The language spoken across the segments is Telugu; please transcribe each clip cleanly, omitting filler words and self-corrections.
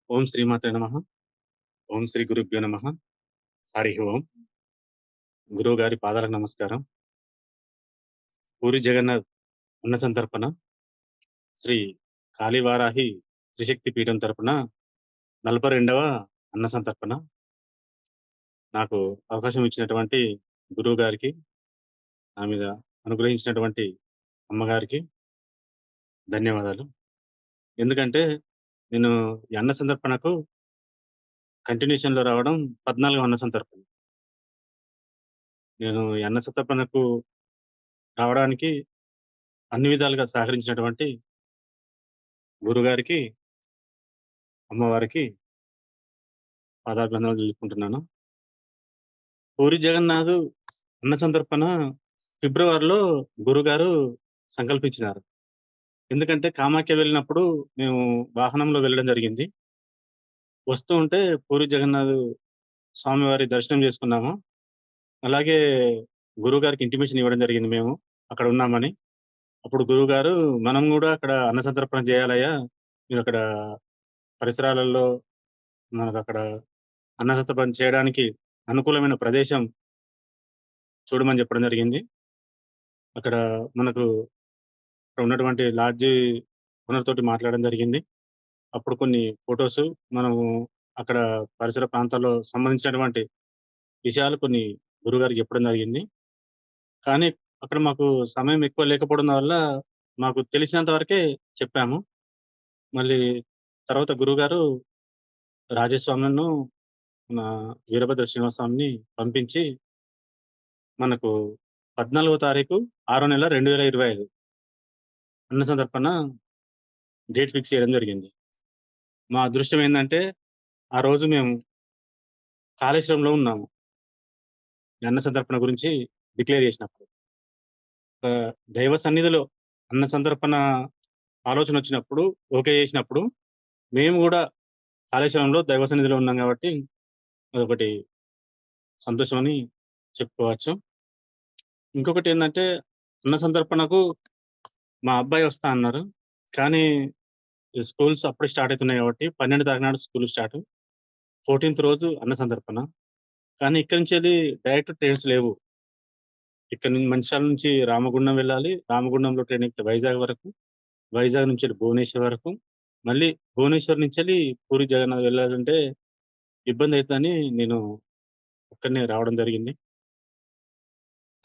ఓం శ్రీమాత్రే నమః. ఓం శ్రీ గురుభ్యో నమః. హరిః ఓం. గురువుగారి పాదాలకు నమస్కారం. పూరి జగన్నాథ్ అన్న సంతర్పణ శ్రీ కాళీవారాహి త్రిశక్తి పీఠం తరపున 42వ అన్న సంతర్పణ. నాకు అవకాశం ఇచ్చినటువంటి గురువుగారికి, నా మీద అనుగ్రహించినటువంటి అమ్మగారికి ధన్యవాదాలు. ఎందుకంటే నేను ఈ అన్న సంతర్పణకు కంటిన్యూషన్‌లో రావడం 14వ అన్న సంతర్పణ. నేను ఈ అన్న సంతర్పణకు రావడానికి అన్ని విధాలుగా సహకరించినటువంటి గురుగారికి, అమ్మవారికి పాదాభివందనాలు తెలుపుకుంటున్నాను. పూరి జగన్నాథ్ అన్న సంతర్పణ ఫిబ్రవరిలో గురుగారు సంకల్పించినారు. ఎందుకంటే కామాఖ్య వెళ్ళినప్పుడు మేము వాహనంలో వెళ్ళడం జరిగింది. వస్తూ ఉంటే పూరి జగన్నాథ్ స్వామివారి దర్శనం చేసుకున్నాము. అలాగే గురువుగారికి ఇంటిమేషన్ ఇవ్వడం జరిగింది మేము అక్కడ ఉన్నామని. అప్పుడు గురువుగారు మనం గూడా అక్కడ అన్న సంతర్పణ చేయాలయ్యా! మీరక్కడ పరిసరాలలో మనకక్కడ అన్న సంతర్పణ చేయడానికి అనుకూలమైన ప్రదేశం చూడమని చెప్పడం జరిగింది. అక్కడ మనకు అక్కడ ఉన్నటువంటి లాడ్జి ఓనర్‌తోటి మాట్లాడడం జరిగింది. అప్పుడు కొన్ని ఫోటోసు మనము అక్కడ పరిసర ప్రాంతాల్లో సంబంధించినటువంటి విషయాలు కొన్ని గురువుగారికి చెప్పడం జరిగింది. కానీ అక్కడ మాకు సమయం ఎక్కువ లేకపోవడం వల్ల మాకు తెలిసినంత వరకే చెప్పాము. మళ్ళీ తర్వాత గురువుగారు రాజస్వామిను, మన వీరభద్ర శ్రీనివాస స్వామిని పంపించి మనకు 14వ తారీఖు, ఆరో నెల 2025 అన్న సంతర్పణ డేట్ ఫిక్స్ చేయడం జరిగింది. మా అదృష్టం ఏందంటే, ఆ రోజు మేము కాళేశ్వరంలో ఉన్నాము. ఈ అన్న సంతర్పణ గురించి డిక్లేర్ చేసినప్పుడు. దైవ సన్నిధిలో అన్న సంతర్పణ ఆలోచనొచ్చినప్పుడు, ఓకే చేసినప్పుడు, మేము గూడా కాళేశ్వరంలో దైవ సన్నిధిలో ఉన్నాం గాబట్టి, అదొకటి సంతోషమని చెప్పుకోవచ్చు. ఇంకొకటేందంటే, అన్న సంతర్పణకు మా అబ్బాయి వస్తా అన్నారు. కానీ, ఈ స్కూల్స్ అప్పుడే స్టార్ట్ అయితున్నాయి గాబట్టి, 12 తారీఖు నాడు స్కూలు స్టార్టు. 14థ్ రోజు అన్న సంతర్పణ. కానీ ఇక్కడి నుంచెళ్ళి డైరెక్ట్ ట్రైన్స్ లేవు. ఇక్కడ నుంచి మంచిర్యాల నుంచి రామగుండం వెళ్ళాలి. రామగుండంలో ట్రైన్ ఎక్కితే వైజాగ్ వరకు. వైజాగ్ నుంచెళ్ళి భువనేశ్వర్ వరకు. మళ్ళీ భువనేశ్వర్ నుంచెళ్ళి పూరి జగన్నాథ్ వెళ్ళాలంటే ఇబ్బందయితదని నేను ఒక్కడినే రావడం జరిగింది.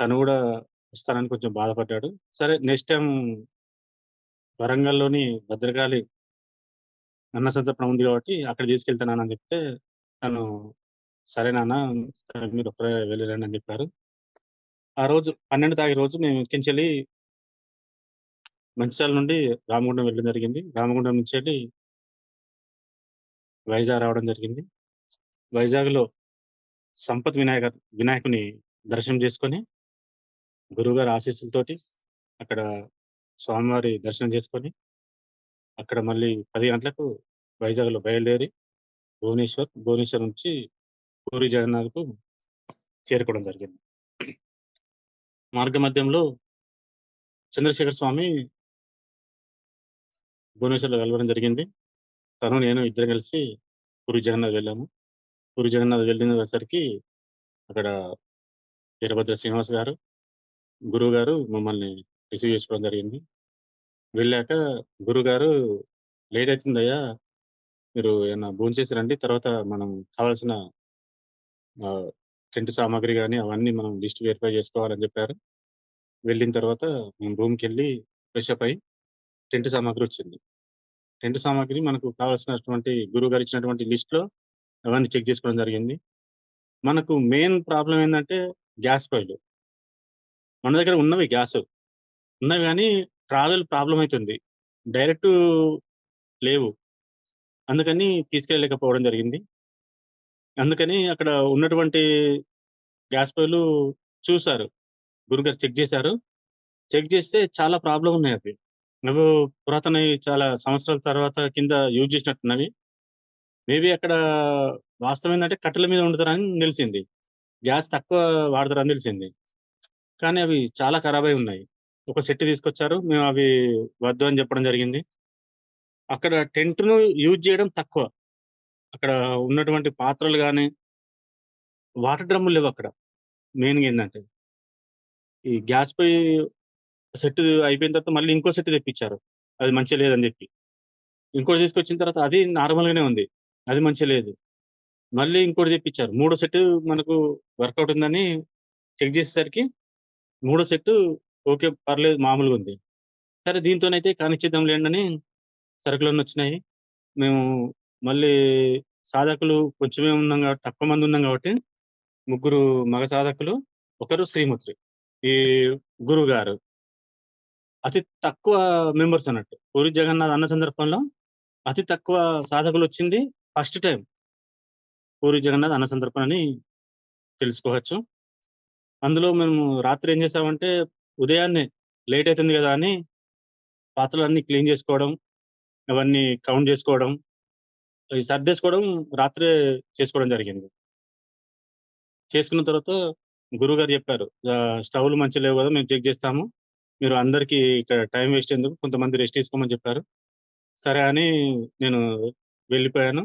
తను గూడా వస్తానని కొంచెం బాధపడ్డాడు. సరే నెక్స్ట్ టైమ్ వరంగల్‌లోని భద్రకాళి అన్న సంతర్పణ ఉంది గాబట్టి అక్కడ తీసుకెళ్తా నాన్న అని జెప్తే, తను సరే నాన్న సరే మీరొక్కరే వెళ్ళిరండి అని జెప్పారు. ఆ రోజు 12 తారీఖు రోజు మేము ఇక్కడి నుంచెళ్ళి మంచిర్యాల నుండి రామగుండం వెళ్ళడం జరిగింది. రామగుండం నుంచెళ్ళి వైజాగ్ రావడం జరిగింది. వైజాగ్‌లో సంపత్ వినాయకుని దర్శనం చేసుకొని, గురువుగారి ఆశీస్సులతోటి అక్కడ స్వామివారి దర్శనం చేసుకొని, అక్కడ మళ్ళీ 10 గంటలకు వైజాగ్‌లో బయలుదేరి భువనేశ్వర్ నుంచి పూరి జగన్నాథ్‌కు చేరుకోవడం జరిగింది. మార్గ మధ్యంలో చంద్రశేఖర స్వామి భువనేశ్వర్‌లో కలవడం జరిగింది. తను, నేను ఇద్దరం కలిసి పూరి జగన్నాథ్ వెళ్ళాము. పూరి జగన్నాథ్ వెళ్ళేసరికి అక్కడ వీరభద్ర శ్రీనివాస్ గారు, గురువుగారు మమ్మల్ని రిసీవ్ చేసుకోవడం జరిగింది. వెళ్ళాక గురువుగారు "లేట్ అయితుందయ్యా! మీరు ఏమన్నా భోంచేసి రండి. తర్వాత మనం కావాల్సిన ఆహ్, టెంట్ సామాగ్రి గాని అవన్నీ మనం లిస్ట్ వెరిఫై చేసుకోవాలని" చెప్పారు. వెళ్ళిన తర్వాత మేము రూమ్‌కెళ్ళి ఫ్రెష్ అప్ అయ్యి టెంట్ సామాగ్రి వచ్చింది. టెంట్ సామాగ్రి మనకు కావాల్సినటువంటి గురువుగారు ఇచ్చినటువంటి లిస్ట్‌లో అవన్నీ చెక్ చేసుకోవడం జరిగింది. మనకు మెయిన్ ప్రాబ్లమ్ ఏందంటే గ్యాస్ పొయ్యిలు. మన దగ్గర ఉన్నవి గ్యాసు. ఉన్నవి గానీ ట్రావెల్ ప్రాబ్లమ్ అయితుంది. డైరెక్టు లేవు. అందుకని తీసుకెళ్ళలేకపోవడం జరిగింది. అందుకని అక్కడ ఉన్నటువంటి గ్యాస్ పొయ్యిలు చూసారు. గురుగారు చెక్ జేశారు. చెక్ జేస్తే చాలా ప్రాబ్లమ్ ఉన్నాయవి. నువ్వు పురాతనయి చాలా సంవత్సరాల తర్వాత కింద యూజ్ చేసినట్టున్నవి. మేబీ అక్కడ వాస్తవం ఏందంటే కట్టెల మీద వండుతారని తెలిసింది. గ్యాస్ తక్కువ వాడతారని తెలిసింది. కానీ అవి చాలా ఖరాబై ఉన్నాయి. ఒక సెట్ తీసుకొచ్చారు. మేమవి వద్దు అని చెప్పడం జరిగింది. అక్కడ టెంట్‌ను యూజ్ చేయడం తక్కువ. అక్కడ ఉన్నటువంటి పాత్రలు గాని, వాటర్ డ్రమ్ములు లేవక్కడ. మెయిన్‌గా ఏందంటే. ఈ గ్యాస్ పొయ్యి సెట్ అయిపోయిన తర్వాత మళ్ళీ ఇంకో సెట్ తెప్పిచ్చారు. అది మంచిగా లేదని జెప్పి. ఇంకోటి తీసుకొచ్చిన తర్వాత అది నార్మల్‌గానే ఉంది. అది మంచిగా లేదు. మళ్ళీ ఇంకోటి తెప్పిచ్చారు. మూడో సెట్టు మనకు వర్కౌట్ ఉందని చెక్ జేసేసరికి మూడో సెట్టు ఓకే. పర్లేదు మామూలుగుంది. సరే దీంతోనైతే కానిచ్చేద్దాం లేండని సరుకులన్నొచ్చినాయి. మేము మళ్ళీ సాధకులు కొంచెమే ఉన్నాం గాబట్టి తక్కువ మందున్నాం గాబట్టి ముగ్గురు మగ సాధకులు, ఒకరు శ్రీమతులు. ఈ గురువుగారు. అతి తక్కువ మెంబర్స్ అన్నట్టు. పూరి జగన్నాథ్ అన్న సందర్భంలో అతి తక్కువ సాధకులొచ్చింది ఫస్ట్ టైమ్. పూరి జగన్నాథ్ అన్న సంతర్పణ అని తెలుసుకోవచ్చు. అందులో మేము రాత్రి ఏం చేసామంటే, ఉదయాన్నే లేట్ అయితుంది గదా! అని పాత్రలన్నీ క్లీన్ జేసుకోవడం, అవన్నీ కౌంట్ జేసుకోవడం, ఈ సర్దేసుకోవడం రాత్రే చేసుకోవడం జరిగింది. చేసుకున్న తర్వాత గురువుగారు జెప్పారు. స్టవ్‌లు మంచిగా లేవు గదా! మేము చెక్ జేస్తాము. మీరు అందరికీ ఇక్కడ టైమ్ వేస్ట్ ఎందుకు కొంతమంది రెస్ట్ తీసుకోమని జెప్పారు. సరే అని నేను వెళ్ళిపోయాను.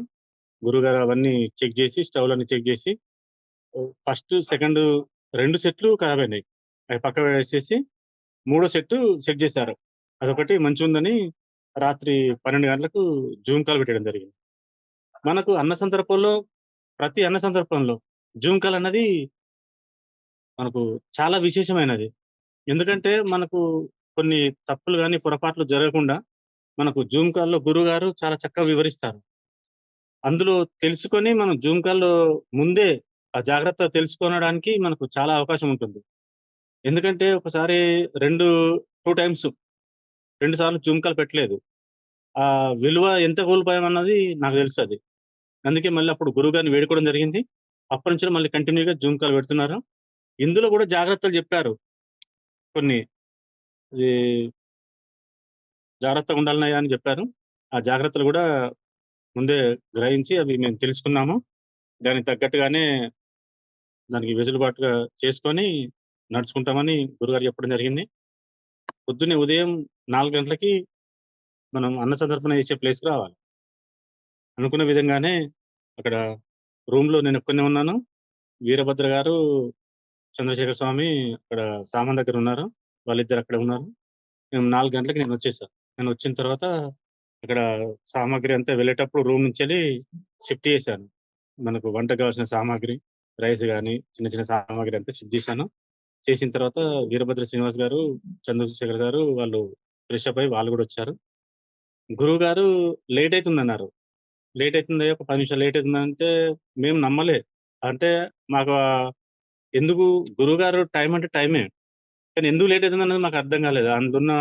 గురువుగారు అవన్నీ చెక్ జేసి, స్టవ్‌లన్నీ చెక్ జేసి ఫస్ట్, సెకండు 2 సెట్‌లు ఖరాబయినాయి. అవి పక్కన పడేసేసి, మూడో సెట్టు సెట్ జేశారు. అదొకటి మంచిగుందని రాత్రి 12 గంటలకు జూమ్ కాల్ పెట్టేయడం జరిగింది. మనకు అన్న సందర్భంలో ప్రతి అన్న సందర్భంలో జూమ్ కాల్ అన్నది మనకు చాలా విశేషమైనది. ఎందుకంటే మనకు కొన్ని తప్పులు గాని, పొరపాట్లు జరగకుండా మనకు జూమ్ కాల్‌లో గురువుగారు చాలా చక్కగా వివరిస్తారు. అందులో తెలుసుకొని మనం జూమ్ కాల్‌లో ముందే ఆ జాగ్రత్త తెలుసుకొనడానికి మనకు చాలా అవకాశం ఉంటుంది. ఎందుకంటే ఒకసారి 2 టైమ్స్ 2 సార్లు జూమ్ కాల్ పెట్టలేదు. ఆ విలువ ఎంత కోల్పోయామన్నది నాకు తెలుసది. అందుకే మళ్ళీ అప్పుడు గురువుగారిని వేడుకోవడం జరిగింది. అప్పటినుంచి మళ్ళీ కంటిన్యూ‌గా జూమ్ కాల్ పెడుతున్నారు. ఇందులో గూడా జాగ్రత్తలు జెప్పారు కొన్ని. ఈ జాగ్రత్తగుండాలన్నయ్య అని జెప్పారు. ఆ జాగ్రత్తలు గూడా ముందే గ్రహించి అవి మేము తెలుసుకున్నాము. దానికి తగ్గట్టుగానే దానికి వెసులుబాటుగా చేసుకొని నడుచుకుంటామని గురుగారు చెప్పడం జరిగింది. పొద్దున్నే ఉదయం 4 గంటలకి మనం అన్న సంతర్పణ చేసే ప్లేస్‌కి రావాలి. అనుకున్న విధంగానే అక్కడ రూమ్‌లో నేనొక్కడినే ఉన్నాను. వీరభద్ర గారు, చంద్రశేఖర స్వామి అక్కడ సామాన్ దగ్గరున్నారు. వాళ్ళిద్దరు అక్కడే ఉన్నారు. మేము 4 గంటలకి నేనొచ్చేసా. నేనొచ్చిన తర్వాత అక్కడ సామాగ్రి అంతా వెళ్ళేటప్పుడు రూమ్ నుంచెళ్ళి షిఫ్ట్ చేశాను. మనకు వంటకు కావాల్సిన సామాగ్రి, రైస్ గాని, చిన్న చిన్న సామాగ్రి అంతా షిఫ్ట్ చేశాను. చేసిన తర్వాత వీరభద్ర శ్రీనివాస్ గారు, చంద్రశేఖర్ గారు వాళ్ళు ఫ్రెష్ అప్ అయ్యి వాళ్ళు గూడా వచ్చారు. గురువుగారు లేట్ అయితుందన్నారు. లేట్ అయితుందయ్యా ఒక 10 నిమిషాలు లేట్ అయితుందంటే మేము నమ్మలే. అంటే మాకు ఎందుకు గురువుగారు టైమ్ అంటే టైమే. కానీ ఎందుకు లేట్ అయితుందన్నది మాకు అర్థం కాలేదు. అందులున్న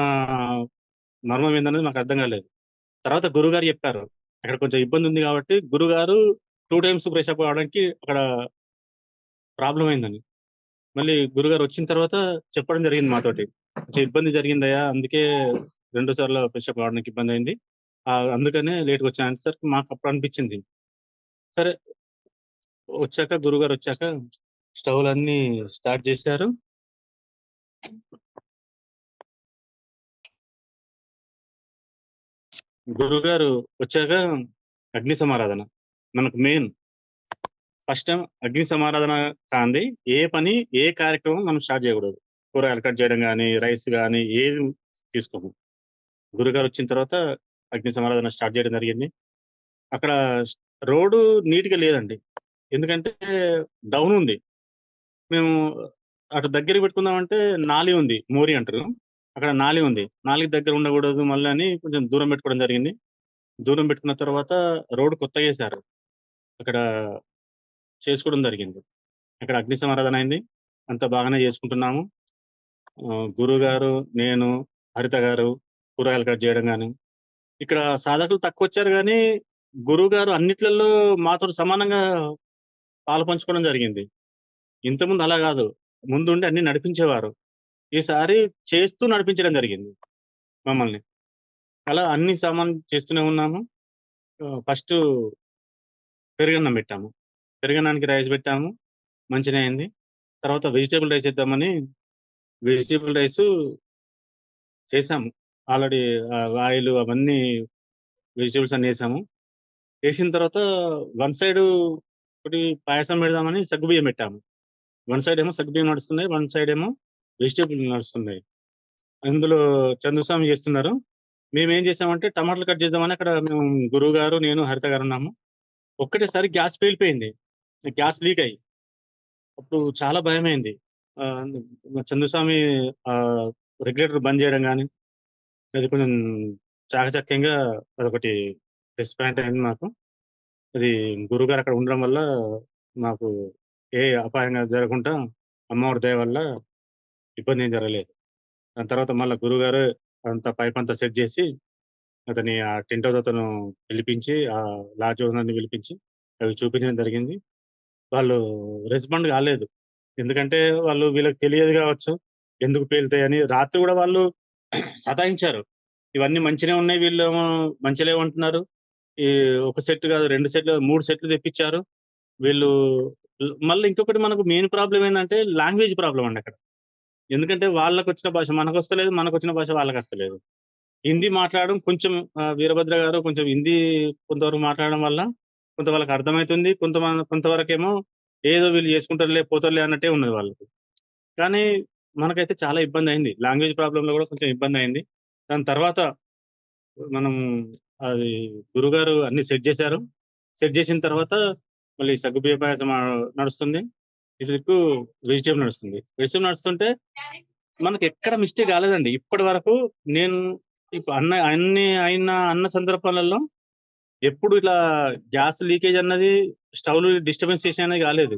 మర్మం ఏందన్నది మాకు అర్థం కాలేదు. తర్వాత గురువుగారు చెప్పారు. అక్కడ కొంచెం ఇబ్బందుంది కాబట్టి గురువుగారు 2 టైమ్స్ ఫ్రెష్ అప్ అవ్వడానికి అక్కడ ప్రాబ్లమ్ అయిందని. మళ్ళీ గురువుగారు వచ్చిన తర్వాత చెప్పడం జరిగింది మాతోటి. కొంచెం ఇబ్బంది జరిగిందయ్యా! అందుకే 2 సార్లు ఫ్రెష్ అప్ అవ్వడానికి ఇబ్బందయింది. అందుకనే లేట్‌గొచ్చాను అనేసరికి మాకప్పుడు అనిపించింది. సరే గురువుగారొచ్చాక స్టవ్‌లన్నీ స్టార్ట్ జేశారు. గురువుగారు వచ్చాక అగ్ని సమారాధన. మనకు మెయిన్ ఫస్ట్ టైమ్ అగ్ని సమారాధన కాంది ఏ పని, ఏ కార్యక్రమం మనం స్టార్ట్ జేయగూడదు. కూరగాయలు కట్ జేయడం గాని, రైస్ గాని ఏది తీసుకోము. గురువుగారొచ్చిన తర్వాత అగ్ని సమారాధన స్టార్ట్ జేయడం జరిగింది. అక్కడ రోడ్డు నీట్‌గా లేదండి. ఎందుకంటే డౌనుంది. మేము అటు దగ్గరకి పెట్టుకుందామంటే నాలి ఉంది. మోరి అంటారు. అక్కడ నాలి ఉంది. నాలికి దగ్గర ఉండకూడదు మళ్ళీ అని కొంచెం దూరం పెట్టుకోవడం జరిగింది. దూరం పెట్టుకున్న తర్వాత రోడ్ కొత్తగేశారు. అక్కడ చేసుకోవడం జరిగింది. అక్కడ అగ్ని సమారాధన అయింది. అంతా బాగానే చేసుకుంటున్నాము. గురువుగారు, నేను, హరిత గారు కూరగాయలు కట్ చేయడం గాని, ఇక్కడ సాధకులు తక్కువొచ్చారు గానీ, గురువుగారు అన్నిట్లల్లో మాతోటి సమానంగా పాలు పంచుకోవడం జరిగింది. ఇంతకుముందు అలా గాదు. ముందుండి అన్నీ నడిపించేవారు. ఈసారి చేస్తూ నడిపించడం జరిగింది మమ్మల్ని. అలా అన్ని సామాన్లు చేస్తూనే ఉన్నాము. ఫస్టు పెరుగన్నం పెట్టాము. పెరుగన్నానికి రైస్ పెట్టాము. మంచిగనే అయింది. తర్వాత వెజిటబుల్ రైస్ ఏద్దామని వెజిటబుల్ రైసు చేసాము. ఆల్రెడీ ఆయిలు అవన్నీ వెజిటబుల్స్ అన్నీ ఏసాము. ఏసిన తర్వాత వన్ సైడు ఒకటి పాయసం పెడదామని సగ్గుబియ్యం పెట్టాము. వన్ సైడ్ ఏమో సగ్గుబియ్యం నడుస్తున్నాయి. వన్ సైడ్ ఏమో వెజిటబుల్ నడుస్తున్నాయి. అందులో చంద్రస్వామి చేస్తున్నారు. మేమేం చేసామంటే టమాటాలు కట్ చేద్దామని అక్కడ మేము గురువుగారు, నేను, హరిత గారున్నాము. ఒక్కటేసారి గ్యాస్ పేలిపోయింది. గ్యాస్ లీక్ అయ్యి. అప్పుడు చాలా భయమైంది. చంద్రస్వామి ఆహ్, రెగ్యులేటర్ బంద్ చేయడం గాని, అది కొంచెం చాకచక్యంగా అదొకటి ప్లస్ పాయింట్ అయింది మాకు. అది గురువుగారు అక్కడ ఉండడం వల్ల మాకు ఏ అపాయంగా జరగకుండా అమ్మవారి దయ వల్ల ఇబ్బందేం జరగలేదు. దాని తర్వాత మళ్ళా గురువుగారే అంతా పైపంతా సెట్ జేసి, అతని ఆ టెంట్ హౌస్ అతను పిలిపించి, లాడ్జ్ ఓనర్‌ని పిలిపించి, అవి చూపించడం జరిగింది. వాళ్ళు రెస్పాండ్ కాలేదు. ఎందుకంటే వాళ్ళు వీళ్ళకి తెలియదు గావచ్చు. ఎందుకు పేలుతాయని. రాత్రి గూడా వాళ్ళు సతాయించారు. ఇవన్నీ మంచిగనే ఉన్నాయి. వీళ్ళేమో మంచిగా లేవంటున్నారు. ఈ ఒక సెట్ గాదు, 2 సెట్‌లు గాదు, 3 సెట్‌లు తెప్పిచ్చారు. వీళ్ళు మళ్ళీ ఇంకొకటి మనకు మెయిన్ ప్రాబ్లమ్ ఏందంటే లాంగ్వేజ్ ప్రాబ్లమ్ అండి అక్కడ. ఎందుకంటే వాళ్ళకొచ్చిన భాష మనకొస్తలేదు. మనకొచ్చిన భాష వాళ్ళకస్తలేదు. హిందీ మాట్లాడడం కొంచెం వీరభద్ర గారు కొంచెం హిందీ కొంతవరకు మాట్లాడడం వల్ల కొంత వాళ్ళకి అర్థమైతుంది. కొంతవరకేమో ఏదో వీళ్ళు చేసుకుంటారులే, పోతారులే అన్నట్టే ఉన్నది వాళ్ళకి. కానీ మనకైతే చాలా ఇబ్బందయింది. లాంగ్వేజ్ ప్రాబ్లమ్‌లో గూడా కొంచెం ఇబ్బందయింది. దాని తర్వాత మనం అది గురువుగారు అన్నీ సెట్ జేశారు. సెట్ జేసిన తర్వాత మళ్ళీ సగ్గుబియ్య పాయసం నడుస్తుంది. ఇటు దిక్కు వెజిటబుల్ నడుస్తుంది. వెజిటబుల్ నడుస్తుంటే మనకెక్కడ మిస్టేక్ కాలేదండి. ఇప్పటి వరకు నేను అన్ని అన్న సందర్భాలలో ఎప్పుడు ఇట్లా గ్యాస్ లీకేజ్ అన్నది, స్టవ్‌లు డిస్టర్బెన్స్ చేసినయి అనేది కాలేదు.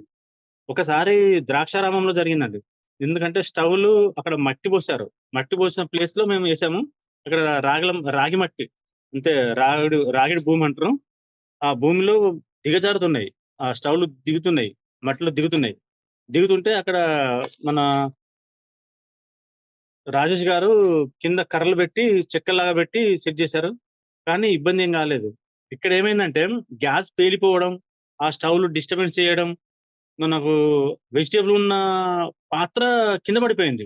ఒకసారి ద్రాక్షారామంలో జరిగిందండి. ఎందుకంటే స్టవ్‌లు అక్కడ మట్టి పోసారు. మట్టి పోసిన ప్లేస్‌లో మేము ఏసాము. అక్కడ రాగి మట్టి. అంటే రాగిడి భూమి అంటారు. ఆ భూమిలో దిగజారుతున్నాయి. ఆ స్టవ్‌లు దిగుతున్నాయి. మట్టిలో దిగుతున్నాయి. దిగుతుంటే అక్కడ మన రాజేష్ గారు కింద కర్రలు బెట్టి, చెక్కల్లాగా బెట్టి సెట్ జేశారు. కానీ ఇబ్బందేం గాలేదు. ఇక్కడేమైందంటే గ్యాస్ పేలిపోవడం, ఆ స్టవ్‌లు డిస్టర్బెన్స్ చేయడం, మనకు వెజిటబుల్ ఉన్న పాత్ర కింద పడిపోయింది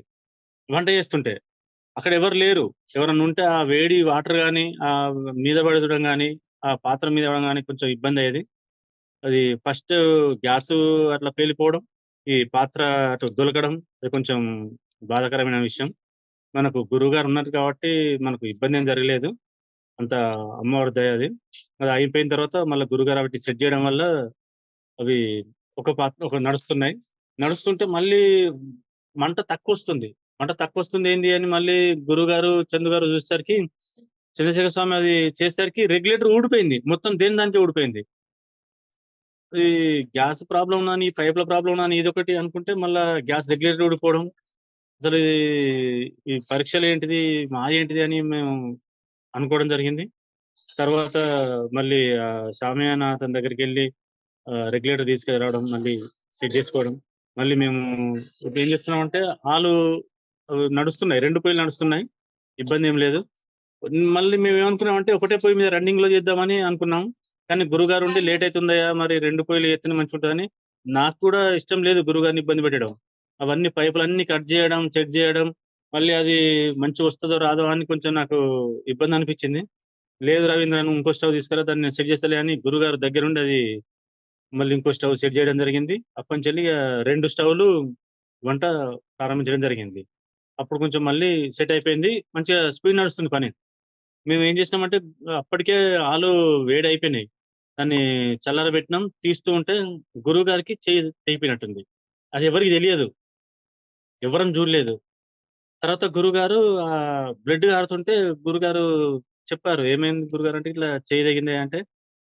వంట చేస్తుంటే. అక్కడెవరు లేరు. ఎవరన్నా ఉంటే ఆ వేడి వాటర్ గాని, మీద పడడం గాని, ఆ పాత్ర మీద పడడం గాని కొంచెం ఇబ్బందయ్యేది. అది ఫస్ట్ గ్యాసు అట్లా పేలిపోవడం, ఈ పాత్ర అటు దొలకడం అది కొంచెం బాధాకరమైన విషయం. మనకు గురువుగారున్నారు కాబట్టి మనకు ఇబ్బందేం జరగలేదు. అంతా అమ్మవారి దయ అది. అది అయిపోయిన తర్వాత మళ్ళా గురువుగారు అవిటి సెట్ జేయడం వల్ల అవి ఒక నడుస్తున్నాయి. నడుస్తుంటే మళ్ళీ మంట తక్కువొస్తుంది. మంట తక్కువొస్తుంది ఏంది అని మళ్ళీ గురువుగారు, చందు గారు చూసేసరికి చంద్రశేఖర స్వామి అది చేసేసరికి రెగ్యులేటర్ ఊడిపోయింది. మొత్తం దేని దానికే ఊడిపోయింది. ఈ గ్యాస్ ప్రాబ్లమ్‌నని, పైపుల ప్రాబ్లమ్‌నని ఇదొకటి అనుకుంటే మళ్ళా గ్యాస్ రెగ్యులేటర్ ఊడిపోవడం. అసలు ఈ పరీక్షలేంటిది, మాయేంటిది అని మేము అనుకోవడం జరిగింది. తర్వాత మళ్ళీ షామియానా అతని దగ్గరికెళ్ళి రెగ్యులేటర్ తీసుకురావడం, మళ్ళీ సెట్ జేసుకోవడం. మళ్ళీ మేము ఇప్పుడేం జేస్తున్నామంటే నడుస్తున్నాయి. 2 పొయ్యిలు నడుస్తున్నాయి. ఇబ్బందేం లేదు. మళ్ళీ మేమేమనుకున్నామంటే ఒకటే పొయ్యి మీద రన్నింగ్‌లో చేద్దామని అనుకున్నాం. కానీ గురువుగారుండి లేట్ అయితుందయ్యా! మరి 2 పొయ్యిలు చేత్తేనే మంచిగుంటదని నాకు కూడా ఇష్టం లేదు గురువుగారిని ఇబ్బంది పెట్టడం. అవన్నీ పైపులన్నీ కట్ జేయడం, చెక్ జేయడం, మళ్ళీ అది మంచిగొస్తదో రాదో అని కొంచెం నాకు ఇబ్బందనిపిచ్చింది. లేదు రవీంద్ర నువ్వు ఇంకో స్టవ్ తీసుకురా దాన్ని నేను సెట్ చేస్తాలే అని గురువుగారు దగ్గరుండి అది మళ్ళీ ఇంకో స్టవ్ సెట్ జేయడం జరిగింది. అప్పటినుంచెల్లి 2 స్టవ్‌లు వంట ప్రారంభించడం జరిగింది. అప్పుడు కొంచెం మళ్ళీ సెట్ అయిపోయింది. మంచిగా స్పీడ్ నడుస్తుంది పని. మేమేం చేసినామంటే అప్పటికే ఆలు వేడయిపోయినాయి. దాన్ని చల్లారబెట్టినాం. తీస్తూ ఉంటే గురువుగారికి చెయ్యి తెగిపోయినట్టుంది. అది ఎవరికీ తెలియదు. ఎవ్వరం జూడలేదు. తర్వాత గురువుగారు బ్లడ్ కారుతుంటే గురువుగారు చెప్పారు. "ఏమైంది గురుగారు" అంటే, "ఇట్లా చెయ్యి తెగింది" అంటే,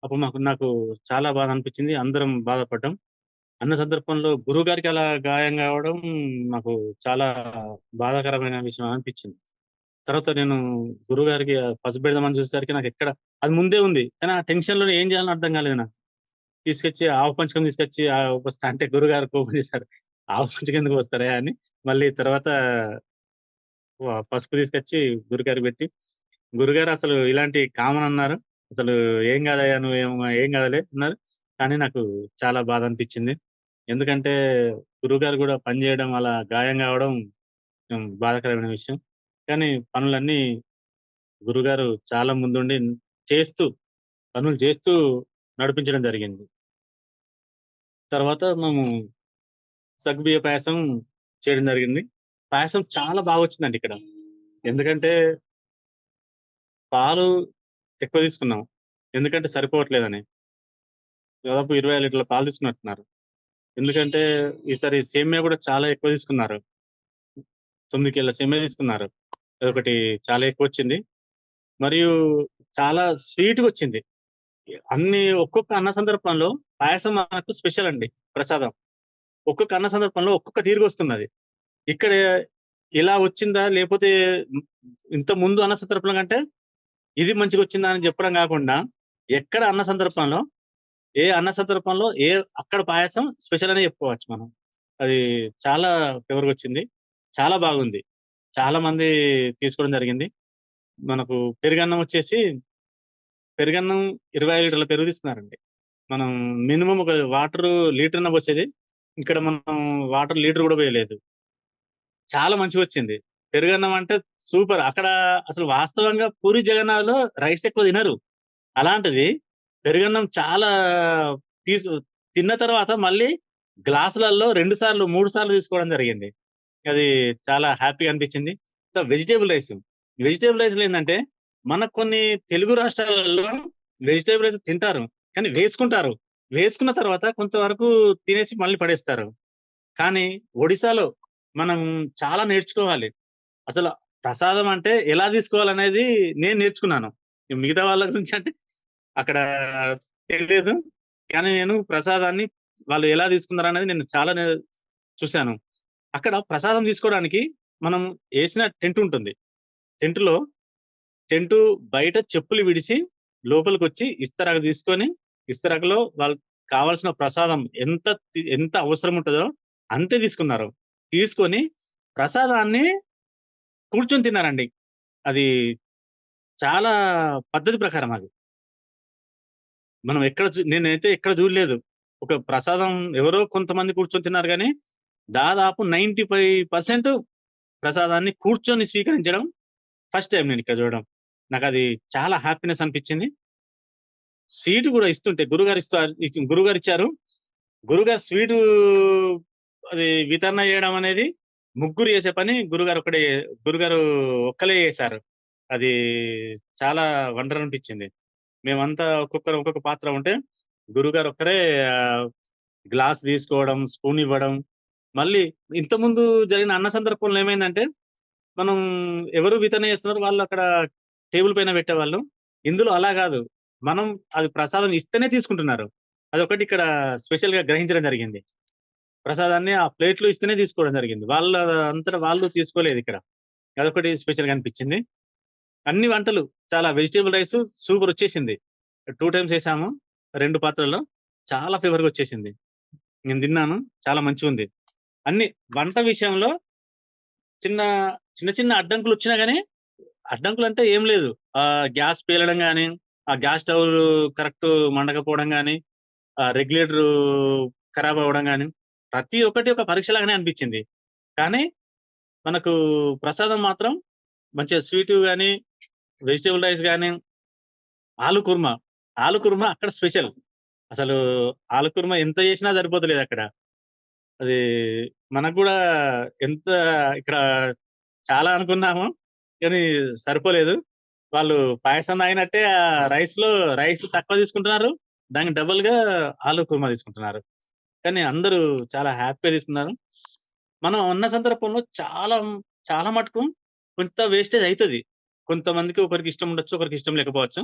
అప్పుడు నాకు చాలా బాధ అనిపించింది. అందరం బాధపడ్డాం. అన్న సందర్భంలో గురువుగారికి అలా గాయం కావడం నాకు చాలా బాధాకరమైన విషయం అనిపించింది. తర్వాత నేను గురువుగారికి పసుపు పెడదామని చూసేసరికి నాకెక్కడ అది ముందే ఉంది. కానీ ఆ టెన్షన్‌లో ఏం చేయాలో అర్థం కాలేదు నాకు. తీసుకొచ్చి ఆవు పంచకం తీసుకొచ్చి పోస్తా అంటే గురువుగారు కోపం చేసారు. "ఆవు పంచకం ఎందుకు పోస్తారయ్యా" అని మళ్ళీ తర్వాత పసుపు తీసుకొచ్చి గురువుగారికి పెట్టి గురుగారు అసలు ఇలాంటి కామన్ అన్నారు. అసలు "ఏం గాదయ్యా! ఏం గాదులే" అన్నారు. కానీ నాకు చాలా బాధ అనిపిచ్చింది. ఎందుకంటే గురువుగారు గూడా పని జేయడం అలా గాయం గావడం బాధాకరమైన విషయం. కానీ పనులన్నీ గురువుగారు చాలా ముందుండి చేస్తూ, పనులు చేస్తూ నడిపించడం జరిగింది. తర్వాత మేము సగ్గుబియ్య పాయసం చేయడం జరిగింది. పాయసం చాలా బాగొచ్చిందండి ఇక్కడ. ఎందుకంటే పాలు ఎక్కువ తీసుకున్నాం. ఎందుకంటే సరిపోవట్లేదని. దాదాపు 25 లీటర్ల పాలు తీసుకున్నట్టున్నారు. ఎందుకంటే ఈసారి సేమ్యా గూడా చాలా ఎక్కువ తీసుకున్నారు. 9 కేళ్ల సేమ్యా తీసుకున్నారు. అదొకటి చాలా ఎక్కువొచ్చింది. మరియు చాలా స్వీట్‌గొచ్చింది. ఒక్కొక్క అన్న సందర్భంలో పాయసం మనకు స్పెషల్ అండి. ప్రసాదం. ఒక్కొక్క అన్న సందర్భంలో ఒక్కొక్క తీరుగొస్తున్నది. ఇక్కడ ఇలా వచ్చిందా? లేపోతే హ్మ్, ఇంతకుముందు అన్న సందర్భంలో కంటే ఇది మంచిగొచ్చిందా అని చెప్పడం గాకుండా, ఎక్కడ అన్న సందర్భంలో, ఏ అన్న సందర్భంలో అక్కడ పాయసం స్పెషల్ అనే చెప్పుకోవచ్చు మనం. అది చాలా ఫేవర్‌గొచ్చింది. చాలా బాగుంది. చాలా మంది తీసుకోవడం జరిగింది. మనకు పెరుగన్నం వచ్చేసి, పెరుగన్నం 25 లీటర్ల పెరుగు తీసుకున్నారండి. మనం మినిమమ్ ఒక వాటరు లీటరన్న పోసేది. ఇక్కడ మనం వాటర్ లీటర్ గూడా పోయలేదు. చాలా మంచిగొచ్చింది. పెరుగన్నం అంటే సూపర్. అక్కడ అసలు వాస్తవంగా పూరి జగన్నాథ్‌లో రైస్ ఎక్కువ తినరు. అలాంటిది పెరుగన్నం చాలా తీసు తిన్న తర్వాత మళ్ళీ గ్లాసులలో 2 సార్లు, 3 సార్లు తీసుకోవడం జరిగింది. అది చాలా హ్యాపీగా అనిపించింది. Vegetable rice. వెజిటబుల్ రైస్‌లో ఏందంటే, మనకు కొన్ని తెలుగు రాష్ట్రాలలో వెజిటబుల్ రైస్ తింటారు. కానీ వేసుకుంటారు. వేసుకున్న తర్వాత కొంతవరకు తినేసి మళ్ళీ పడేస్తారు. కానీ ఒడిశాలో మనం చాలా నేర్చుకోవాలి. అసల ప్రసాదం అంటే ఎలా తీసుకోవాలనేది నేను నేర్చుకున్నాను. మిగతా వాళ్ళ గురించి అంటే అక్కడ తెలియదు. కానీ నేను ప్రసాదాన్ని వాళ్ళు ఎలా తీసుకున్నారనేది నేను చాలా చూసాను. అక్కడ ప్రసాదం తీసుకోవడానికి మనం ఏసిన టెంట్ ఉంటుంది. టెంట్‌లో టెంటు బయట చెప్పులు విడిచి లోపలికొచ్చి ఇస్తరాకు తీసుకొని, ఇస్తరాకులో వాళ్ళకి కావాల్సిన ప్రసాదం ఎంత అవసరం ఉంటదో అంతే తీసుకున్నారు. తీసుకొని ప్రసాదాన్ని కూర్చొని తిన్నారండి. అది చాలా పద్ధతి ప్రకారం అది. నేనైతే ఎక్కడ చూడలేదు. ఒక ప్రసాదం ఎవరో కొంతమంది కూర్చొని తిన్నారు గానీ, దాదాపు 95% ప్రసాదాన్ని కూర్చొని స్వీకరించడం ఫస్ట్ టైమ్ నేనిక్కడ చూడడం. నాకది చాలా హ్యాపీనెస్ అనిపిచ్చింది. స్వీట్ గూడా ఇస్తుంటే గురువుగారిచ్చారు. గురువుగారు స్వీటు అది వితరణ చేయడం అనేది ముగ్గురు చేసే పని గురుగారు ఒక్కలే చేశారు. అది చాలా వండర్ అనిపిచ్చింది. మేమంతా ఒక్కొక్కరం ఒక్కొక్క పాత్ర ఉంటే, గురువుగారు ఒక్కరే ఆహ్, గ్లాస్ తీసుకోవడం, స్పూన్ ఇవ్వడం. మళ్ళీ ఇంతకుముందు జరిగిన అన్న సందర్భంలో ఏమైందంటే, మనం ఎవరు వితరణ చేస్తున్నారో వాళ్ళక్కడ టేబుల్ పైన పెట్టేవాళ్ళు. ఇందులో అలా గాదు. మనం అది ప్రసాదం ఇస్తేనే తీసుకుంటున్నారు. అదొకటి ఇక్కడ స్పెషల్‌గా గ్రహించడం జరిగింది. ప్రసాదాన్ని ఆ ప్లేట్‌లో ఇస్తేనే తీసుకోవడం జరిగింది. వాళ్ళ అంతట వాళ్ళు తీసుకోలేదిక్కడ. అదొకటి స్పెషల్‌గా అనిపిచ్చింది. అన్ని వంటలు చాలా వెజిటబుల్ రైసు సూపరొచ్చేసింది. 2 టైమ్స్ చేశాము. 2 పాత్రల్లో. చాలా ఫేవర్‌గొచ్చేసింది. నేను తిన్నాను. చాలా మంచిగుంది. అన్ని వంట విషయంలో చిన్న, చిన్న అడ్డంకులొచ్చినా గాని, అడ్డంకులంటే ఏం లేదు. గ్యాస్ పేలడం గాని, ఆ గ్యాస్ స్టవ్ కరెక్ట్ మండకపోవడం గాని, రెగ్యులేటరు ఖరాబవ్వడం గాని, ప్రతి ఒక్కటి ఒక పరీక్షలాగానే అనిపిచ్చింది. కానీ, మనకు ప్రసాదం మాత్రం మంచిగా స్వీటు గాని, వెజిటబుల్ రైస్ గాని, ఆలు కుర్మా. ఆలు కుర్మా అక్కడ స్పెషల్. అసలు ఆలు కుర్మా ఎంత చేసినా సరిపోతలేదక్కడ. అది మనకు గూడా ఎంత ఇక్కడ చాలా అనుకున్నాము. కానీ సరిపోలేదు. వాళ్ళు పాయసం తాగినట్టే రైస్ తక్కువ తీసుకుంటున్నారు. దానికి డబుల్‌గా ఆలు కుర్మా తీసుకుంటున్నారు. కానీ అందరూ చాలా హ్యాపీగా తీసుకున్నారు. మనం ఉన్న సందర్భంలో చాలా మటుకు కొంత వేస్టేజ్ అయితది. కొంతమందికి ఒకరికి ఇష్టం ఉండొచ్చు. ఒకరికి ఇష్టం లేకపోవచ్చు.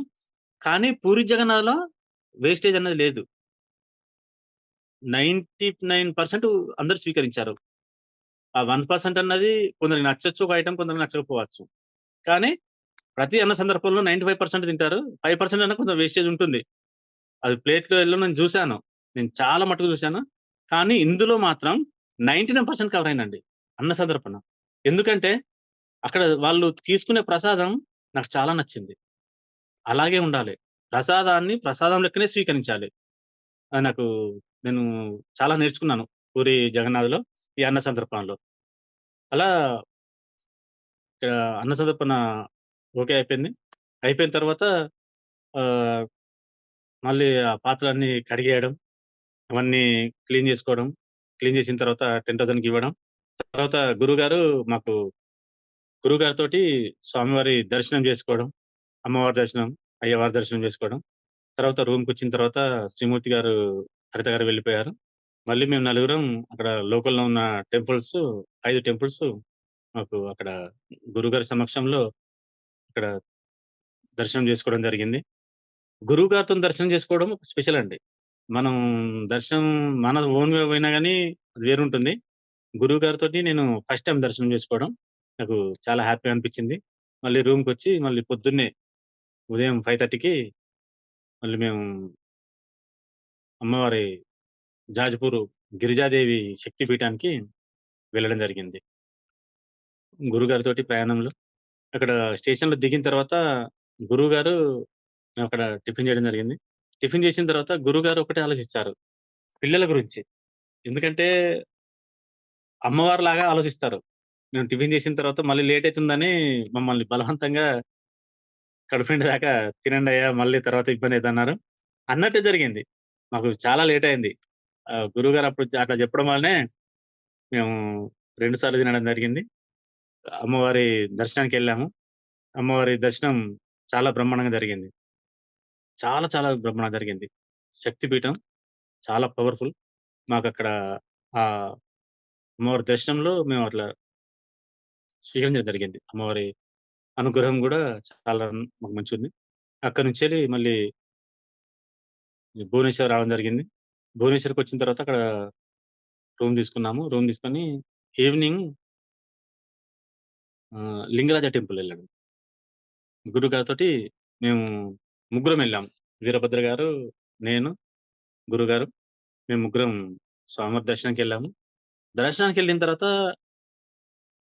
కానీ పూరి జగన్నాథ్‌లో వేస్టేజ్ అన్నది లేదు. 99% అందరూ స్వీకరించారు. ఆ 1% అన్నది కొందరికి నచ్చొచ్చు ఒక ఐటెమ్, కొందరికి నచ్చకపోవచ్చు. కానీ ప్రతి అన్న సందర్భంలో 95% తింటారు. 5% అన్నా కొంచెం వేస్టేజ్ ఉంటుంది. అది ప్లేట్‌లో ఎళ్ళడం నేను జూసాను. నేను చాలా మట్టుకు జూసాను. కానీ ఇందులో మాత్రం 99% కవర్ అయిందండి. అన్న సందర్పణ. ఎందుకంటే అక్కడ వాళ్ళు తీసుకునే ప్రసాదం నాకు చాలా నచ్చింది. అలాగే ఉండాలి. ప్రసాదాన్ని ప్రసాదం లెక్కనే స్వీకరించాలి. నాకు నేను చాలా నేర్చుకున్నాను. పూరి జగన్నాథ్‌లో ఈ అన్న సంతర్పణలో. అలా ఇక్కడ అన్న సంతర్పణ ఓకే అయిపోయింది. అయిపోయిన తర్వాత ఆహ్, మళ్ళీ ఆ పాత్రలన్నీ కడిగేయడం, అవన్నీ క్లీన్ జేసుకోవడం. క్లీన్ జేసిన తర్వాత 10,000కి ఇవ్వడం. తర్వాత గురువుగారు మాకు గురువుగారితోటి స్వామివారి దర్శనం జేసుకోవడం. అమ్మవారి దర్శనం, అయ్యవారి దర్శనం జేసుకోవడం. తర్వాత రూమ్‌కొచ్చిన తర్వాత శ్రీమూర్తి గారు, హరిత గారు వెళ్ళిపోయారు. మళ్ళీ మేము నలుగురం అక్కడ లోకల్‌లో ఉన్న టెంపుల్స్ 5 టెంపుల్స్ మాకు అక్కడ గురువుగారి సమక్షంలో అక్కడ దర్శనం జేసుకోవడం జరిగింది. గురువుగారితోని దర్శనం జేసుకోవడం ఒక స్పెషల్ అండి. మనం దర్శనం మన ఓన్‌గా పోయినా గాని అది వేరుంటుంది. గురువుగారితోటి నేను ఫస్ట్ టైమ్ దర్శనం జేసుకోవడం నాకు చాలా హ్యాపీగా అనిపిచ్చింది. మళ్ళీ రూమ్‌కొచ్చి మళ్ళీ పొద్దున్నే ఉదయం 5:30కి మళ్ళీ మేము అమ్మవారి జాజిపూరు గిరిజాదేవి శక్తి పీఠానికి వెళ్ళడం జరిగింది. గురువుగారితోటి ప్రయాణంలో అక్కడ స్టేషన్‌లో దిగిన తర్వాత గురువుగారు మేమక్కడ టిఫిన్ చేయడం జరిగింది. టిఫిన్ చేసిన తర్వాత గురువుగారు ఒకటే ఆలోచించారు. పిల్లల గురించి. ఎందుకంటే అమ్మవారిలాగా ఆలోచిస్తారు. మేము టిఫిన్ చేసిన తర్వాత మళ్ళీ లేట్ అయితుందని మమ్మల్ని బలవంతంగా కడుపు నిండేదాకా తినండయ్యా! మళ్ళీ తర్వాత ఇబ్బందయిద్దన్నారు. అన్నట్టే జరిగింది. మాకు చాలా లేట్ అయింది. గురువుగారు అప్పుడు అట్లా చెప్పడం వల్లనే మేము 2 సార్లు తినడం జరిగింది. అమ్మవారి దర్శనానికెళ్ళాము. అమ్మవారి దర్శనం చాలా బ్రహ్మాండంగా జరిగింది. చాలా చాలా బ్రహ్మాండంగా జరిగింది. శక్తిపీఠం చాలా పవర్‌ఫుల్. మాకక్కడ ఆహ్, అమ్మవారి దర్శనంలో మేము అట్లా స్వీకరించడం జరిగింది. అమ్మవారి అనుగ్రహం గూడా చాలా మాకు మంచిగుంది. అక్కడి నుంచెల్లి మళ్ళీ భువనేశ్వర్ రావడం జరిగింది. భువనేశ్వర్‌కొచ్చిన తర్వాత అక్కడ రూమ్ తీసుకున్నాము. రూమ్ తీసుకొని ఈవినింగ్ లింగరాజ టెంపుల్ ఎళ్ళాము. గురుగారితోటి మేము ముగ్గురమెళ్ళాం. వీరభద్ర గారు, నేను, గురుగారు మేము ముగ్గురం స్వామివారి దర్శనానికెళ్ళాము. దర్శనానికెళ్ళిన తర్వాత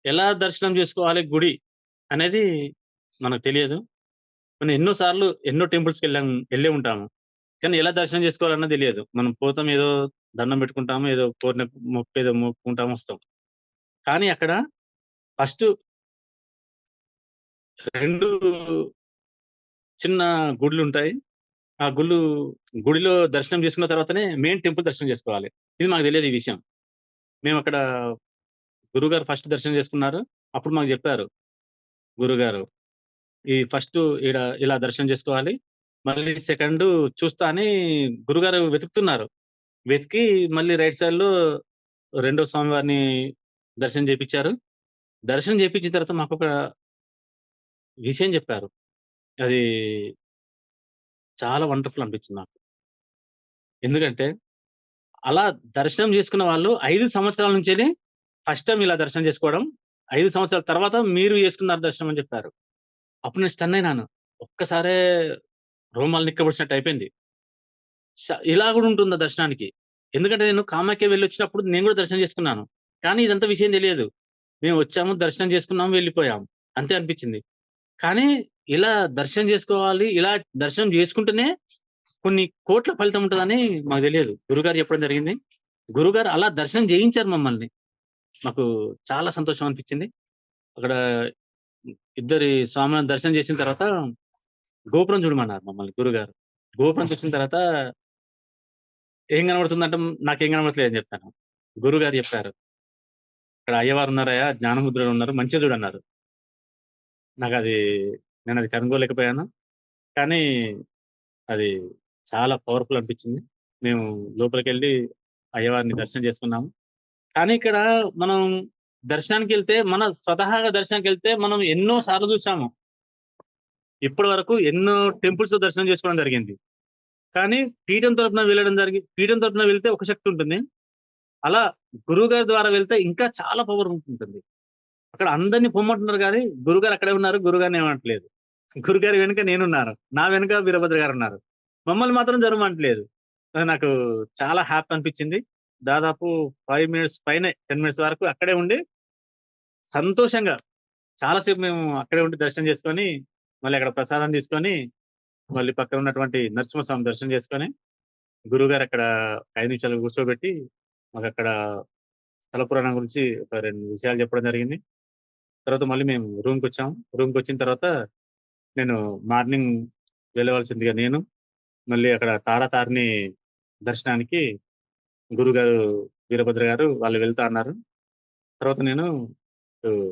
ఎలా దర్శనం జేసుకోవాలి గుడి అనేది మనకు తెలియదు. మనం ఎన్నో సార్లు ఎన్నో ఎళ్ళే ఉంటాము. కానీ ఎలా దర్శనం జేసుకోవాలన్నది తెలియదు. మనం పోతాం ఏదో దండం పెట్టుకుంటాము. ఏదో కోరిన మొక్కేదో మొక్కుకుంటాం వస్తాం. కానీ అక్కడ ఫస్టు 2 చిన్న గుడులుంటాయి. ఆ గుడిలో దర్శనం చేసుకున్న తర్వాతనే మెయిన్ టెంపుల్ దర్శనం జేసుకోవాలి. ఇది మాకు తెలియదు ఈ విషయం. మేమక్కడ గురువుగారు ఫస్ట్ దర్శనం చేసుకున్నారు. అప్పుడు మాకు జెప్పారు గురువుగారు. ఈ ఫస్టు ఇలా దర్శనం జేసుకోవాలి. మళ్ళీ సెకండు చూస్తా అని గురుగారు వెతుకుతున్నారు. వెతికి మళ్ళీ రైట్ సైడ్‌లో రెండో స్వామివారిని దర్శనం చేపిచ్చారు. దర్శనం చేపిచ్చిన తర్వాత మాకొక విషయం జెప్పారు. అది చాలా వండర్‌ఫుల్ అనిపించింది నాకు. ఎందుకంటే అలా దర్శనం జేసుకున్న వాళ్ళు 5 సంవత్సరాల నుంచెల్లి ఫస్ట్ టైమ్ ఇలా దర్శనం జేసుకోవడం. 5 సంవత్సరాల తర్వాత మీరు చేసుకున్నారు దర్శనం అని జెప్పారు. అప్పుడు నేను స్టన్ అయినాను. ఒక్కసారే రోమాలు నిక్కబొడిచినట్టు అయిపోయింది. ఇలా గూడా ఉంటుందా దర్శనానికి? ఎందుకంటే నేను కామాఖ్య వెళ్ళొచ్చినప్పుడు నేను గూడా దర్శనం చేసుకున్నాను. కానీ ఇదంతా విషయం తెలియదు. మేము వచ్చాము, దర్శనం చేసుకున్నాము, వెళ్ళిపోయాము. అంతే అనిపించింది. కానీ ఇలా దర్శనం జేసుకోవాలి, ఇలా దర్శనం జేసుకుంటేనే కొన్ని కోట్ల ఫలితం ఉంటదని మాకు తెలియదు. గురుగారు చెప్పడం జరిగింది. గురుగారు అలా దర్శనం చేయించారు మమ్మల్ని. మాకు చాలా సంతోషం అనిపించింది. అక్కడ ఇద్దరి స్వాములను దర్శనం చేసిన తర్వాత గోపురం చూడమన్నారు మమ్మల్ని గురుగారు. గోపురం చూసిన తర్వాత ఏం కనబడుతుందంటే నాకేం కనబడట్లేదని చెప్పాను. గురువుగారు చెప్పారు. "ఇక్కడ అయ్యవారున్నారయ్యా, జ్ఞానముద్రలున్నారు. మంచిగా చూడన్నారు." నాకది నేనది కనుగొలేకపోయాను. కానీ అది చాలా పవర్‌ఫుల్ అనిపించింది. మేము లోపలికెళ్ళి అయ్యవారిని దర్శనం చేసుకున్నాము. కానీ ఇక్కడ మనం దర్శనానికెళ్తే మన స్వతహాగా దర్శనానికెళ్తే మనం ఎన్నో సార్లు చూసాము. ఇప్పటి వరకు ఎన్నో టెంపుల్స్‌లో దర్శనం చేసుకోవడం జరిగింది. కానీ పీఠం తరపున వెళ్తే ఒక శక్తి ఉంటుంది. అలా గురువుగారి ద్వారా వెళ్తే ఇంకా చాలా పవర్ ఉంటుంటుంది. అక్కడ అందరిని పొమ్మంటున్నారు గానీ, గురువుగారు అక్కడే ఉన్నారు. గురువుగారిని ఏమనట్లేదు. గురుగారి వెనుక నేనున్నాను. నా వెనుక వీరభద్ర గారున్నారు. మమ్మల్ని మాత్రం జరమనట్లేదు. అది నాకు చాలా హ్యాపీ అనిపించింది. దాదాపు 5 మినిట్స్ పైనే 10 మినిట్స్ వరకు అక్కడే ఉండి, సంతోషంగా చాలా సేపు మేము అక్కడే ఉండి దర్శనం చేసుకొని, మళ్ళీ అక్కడ ప్రసాదం తీసుకొని మళ్ళీ పక్కన ఉన్నటువంటి నరసింహస్వామి దర్శనం చేసుకొని గురువుగారు అక్కడ 5 నిమిషాలు కూర్చోబెట్టి మాకక్కడ స్థల పురాణం గురించి ఒక 2 విషయాలు చెప్పడం జరిగింది. తర్వాత మళ్ళీ మేము రూమ్‌కొచ్చాం. రూమ్‌కొచ్చిన తర్వాత నేను మార్నింగ్ వెళ్ళవలసిందిగా నేను, మళ్ళీ అక్కడ తారాతారిణి దర్శనానికి గురుగారు, వీరభద్ర గారు వాళ్ళు వెళ్తా అన్నారు. తర్వాత నేను ఆహ్,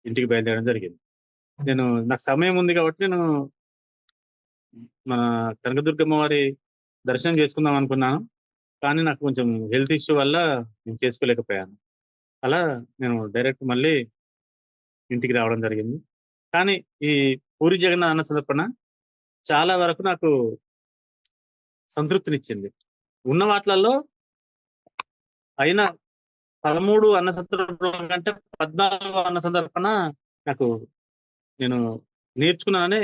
ఇంటికి బయలుదేరడం జరిగింది. నాకు సమయం ఉంది కాబట్టి నేను మన కనకదుర్గమ్మ వారి దర్శనం చేసుకుందాం అనుకున్నాను. కానీ నాకు కొంచెం హెల్త్ ఇష్యూ వల్ల నేను చేసుకోలేకపోయాను. అలా నేను డైరెక్ట్ మళ్ళీ ఇంటికి రావడం జరిగింది. కానీ ఈ పూరి జగన్నాథ్ అన్న సందర్పణ చాలా వరకు నాకు సంతృప్తినిచ్చింది. ఉన్న వాటిలల్లో అయిన 13 అన్న సంతర్పణల కంటే 14 అన్న సంతర్పణ నాకు నేను నేర్చుకున్నాననే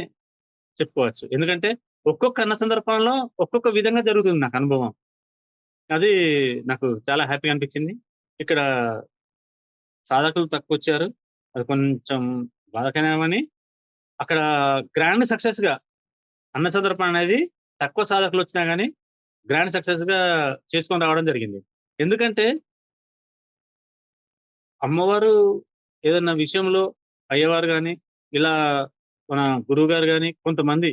చెప్పుకోవచ్చు. ఎందుకంటే ఒక్కొక్క అన్న సందర్భంలో ఒక్కొక్క విధంగా జరుగుతుంది నాకు అనుభవం. అది నాకు చాలా హ్యాపీగా అనిపించింది. ఇక్కడ సాధకులు తక్కువొచ్చారు. అది కొంచెం బాధాకరమని అక్కడ గ్రాండ్ సక్సెస్‌గా అన్న సందర్పణ అనేది తక్కువ సాధకులొచ్చినా గాని గ్రాండ్ సక్సెస్‌గా చేసుకొని రావడం జరిగింది. ఎందుకంటే అమ్మవారు ఏదన్నా విషయంలో అయ్యవారు గాని, ఇలా మన గురువుగారు గాని కొంతమంది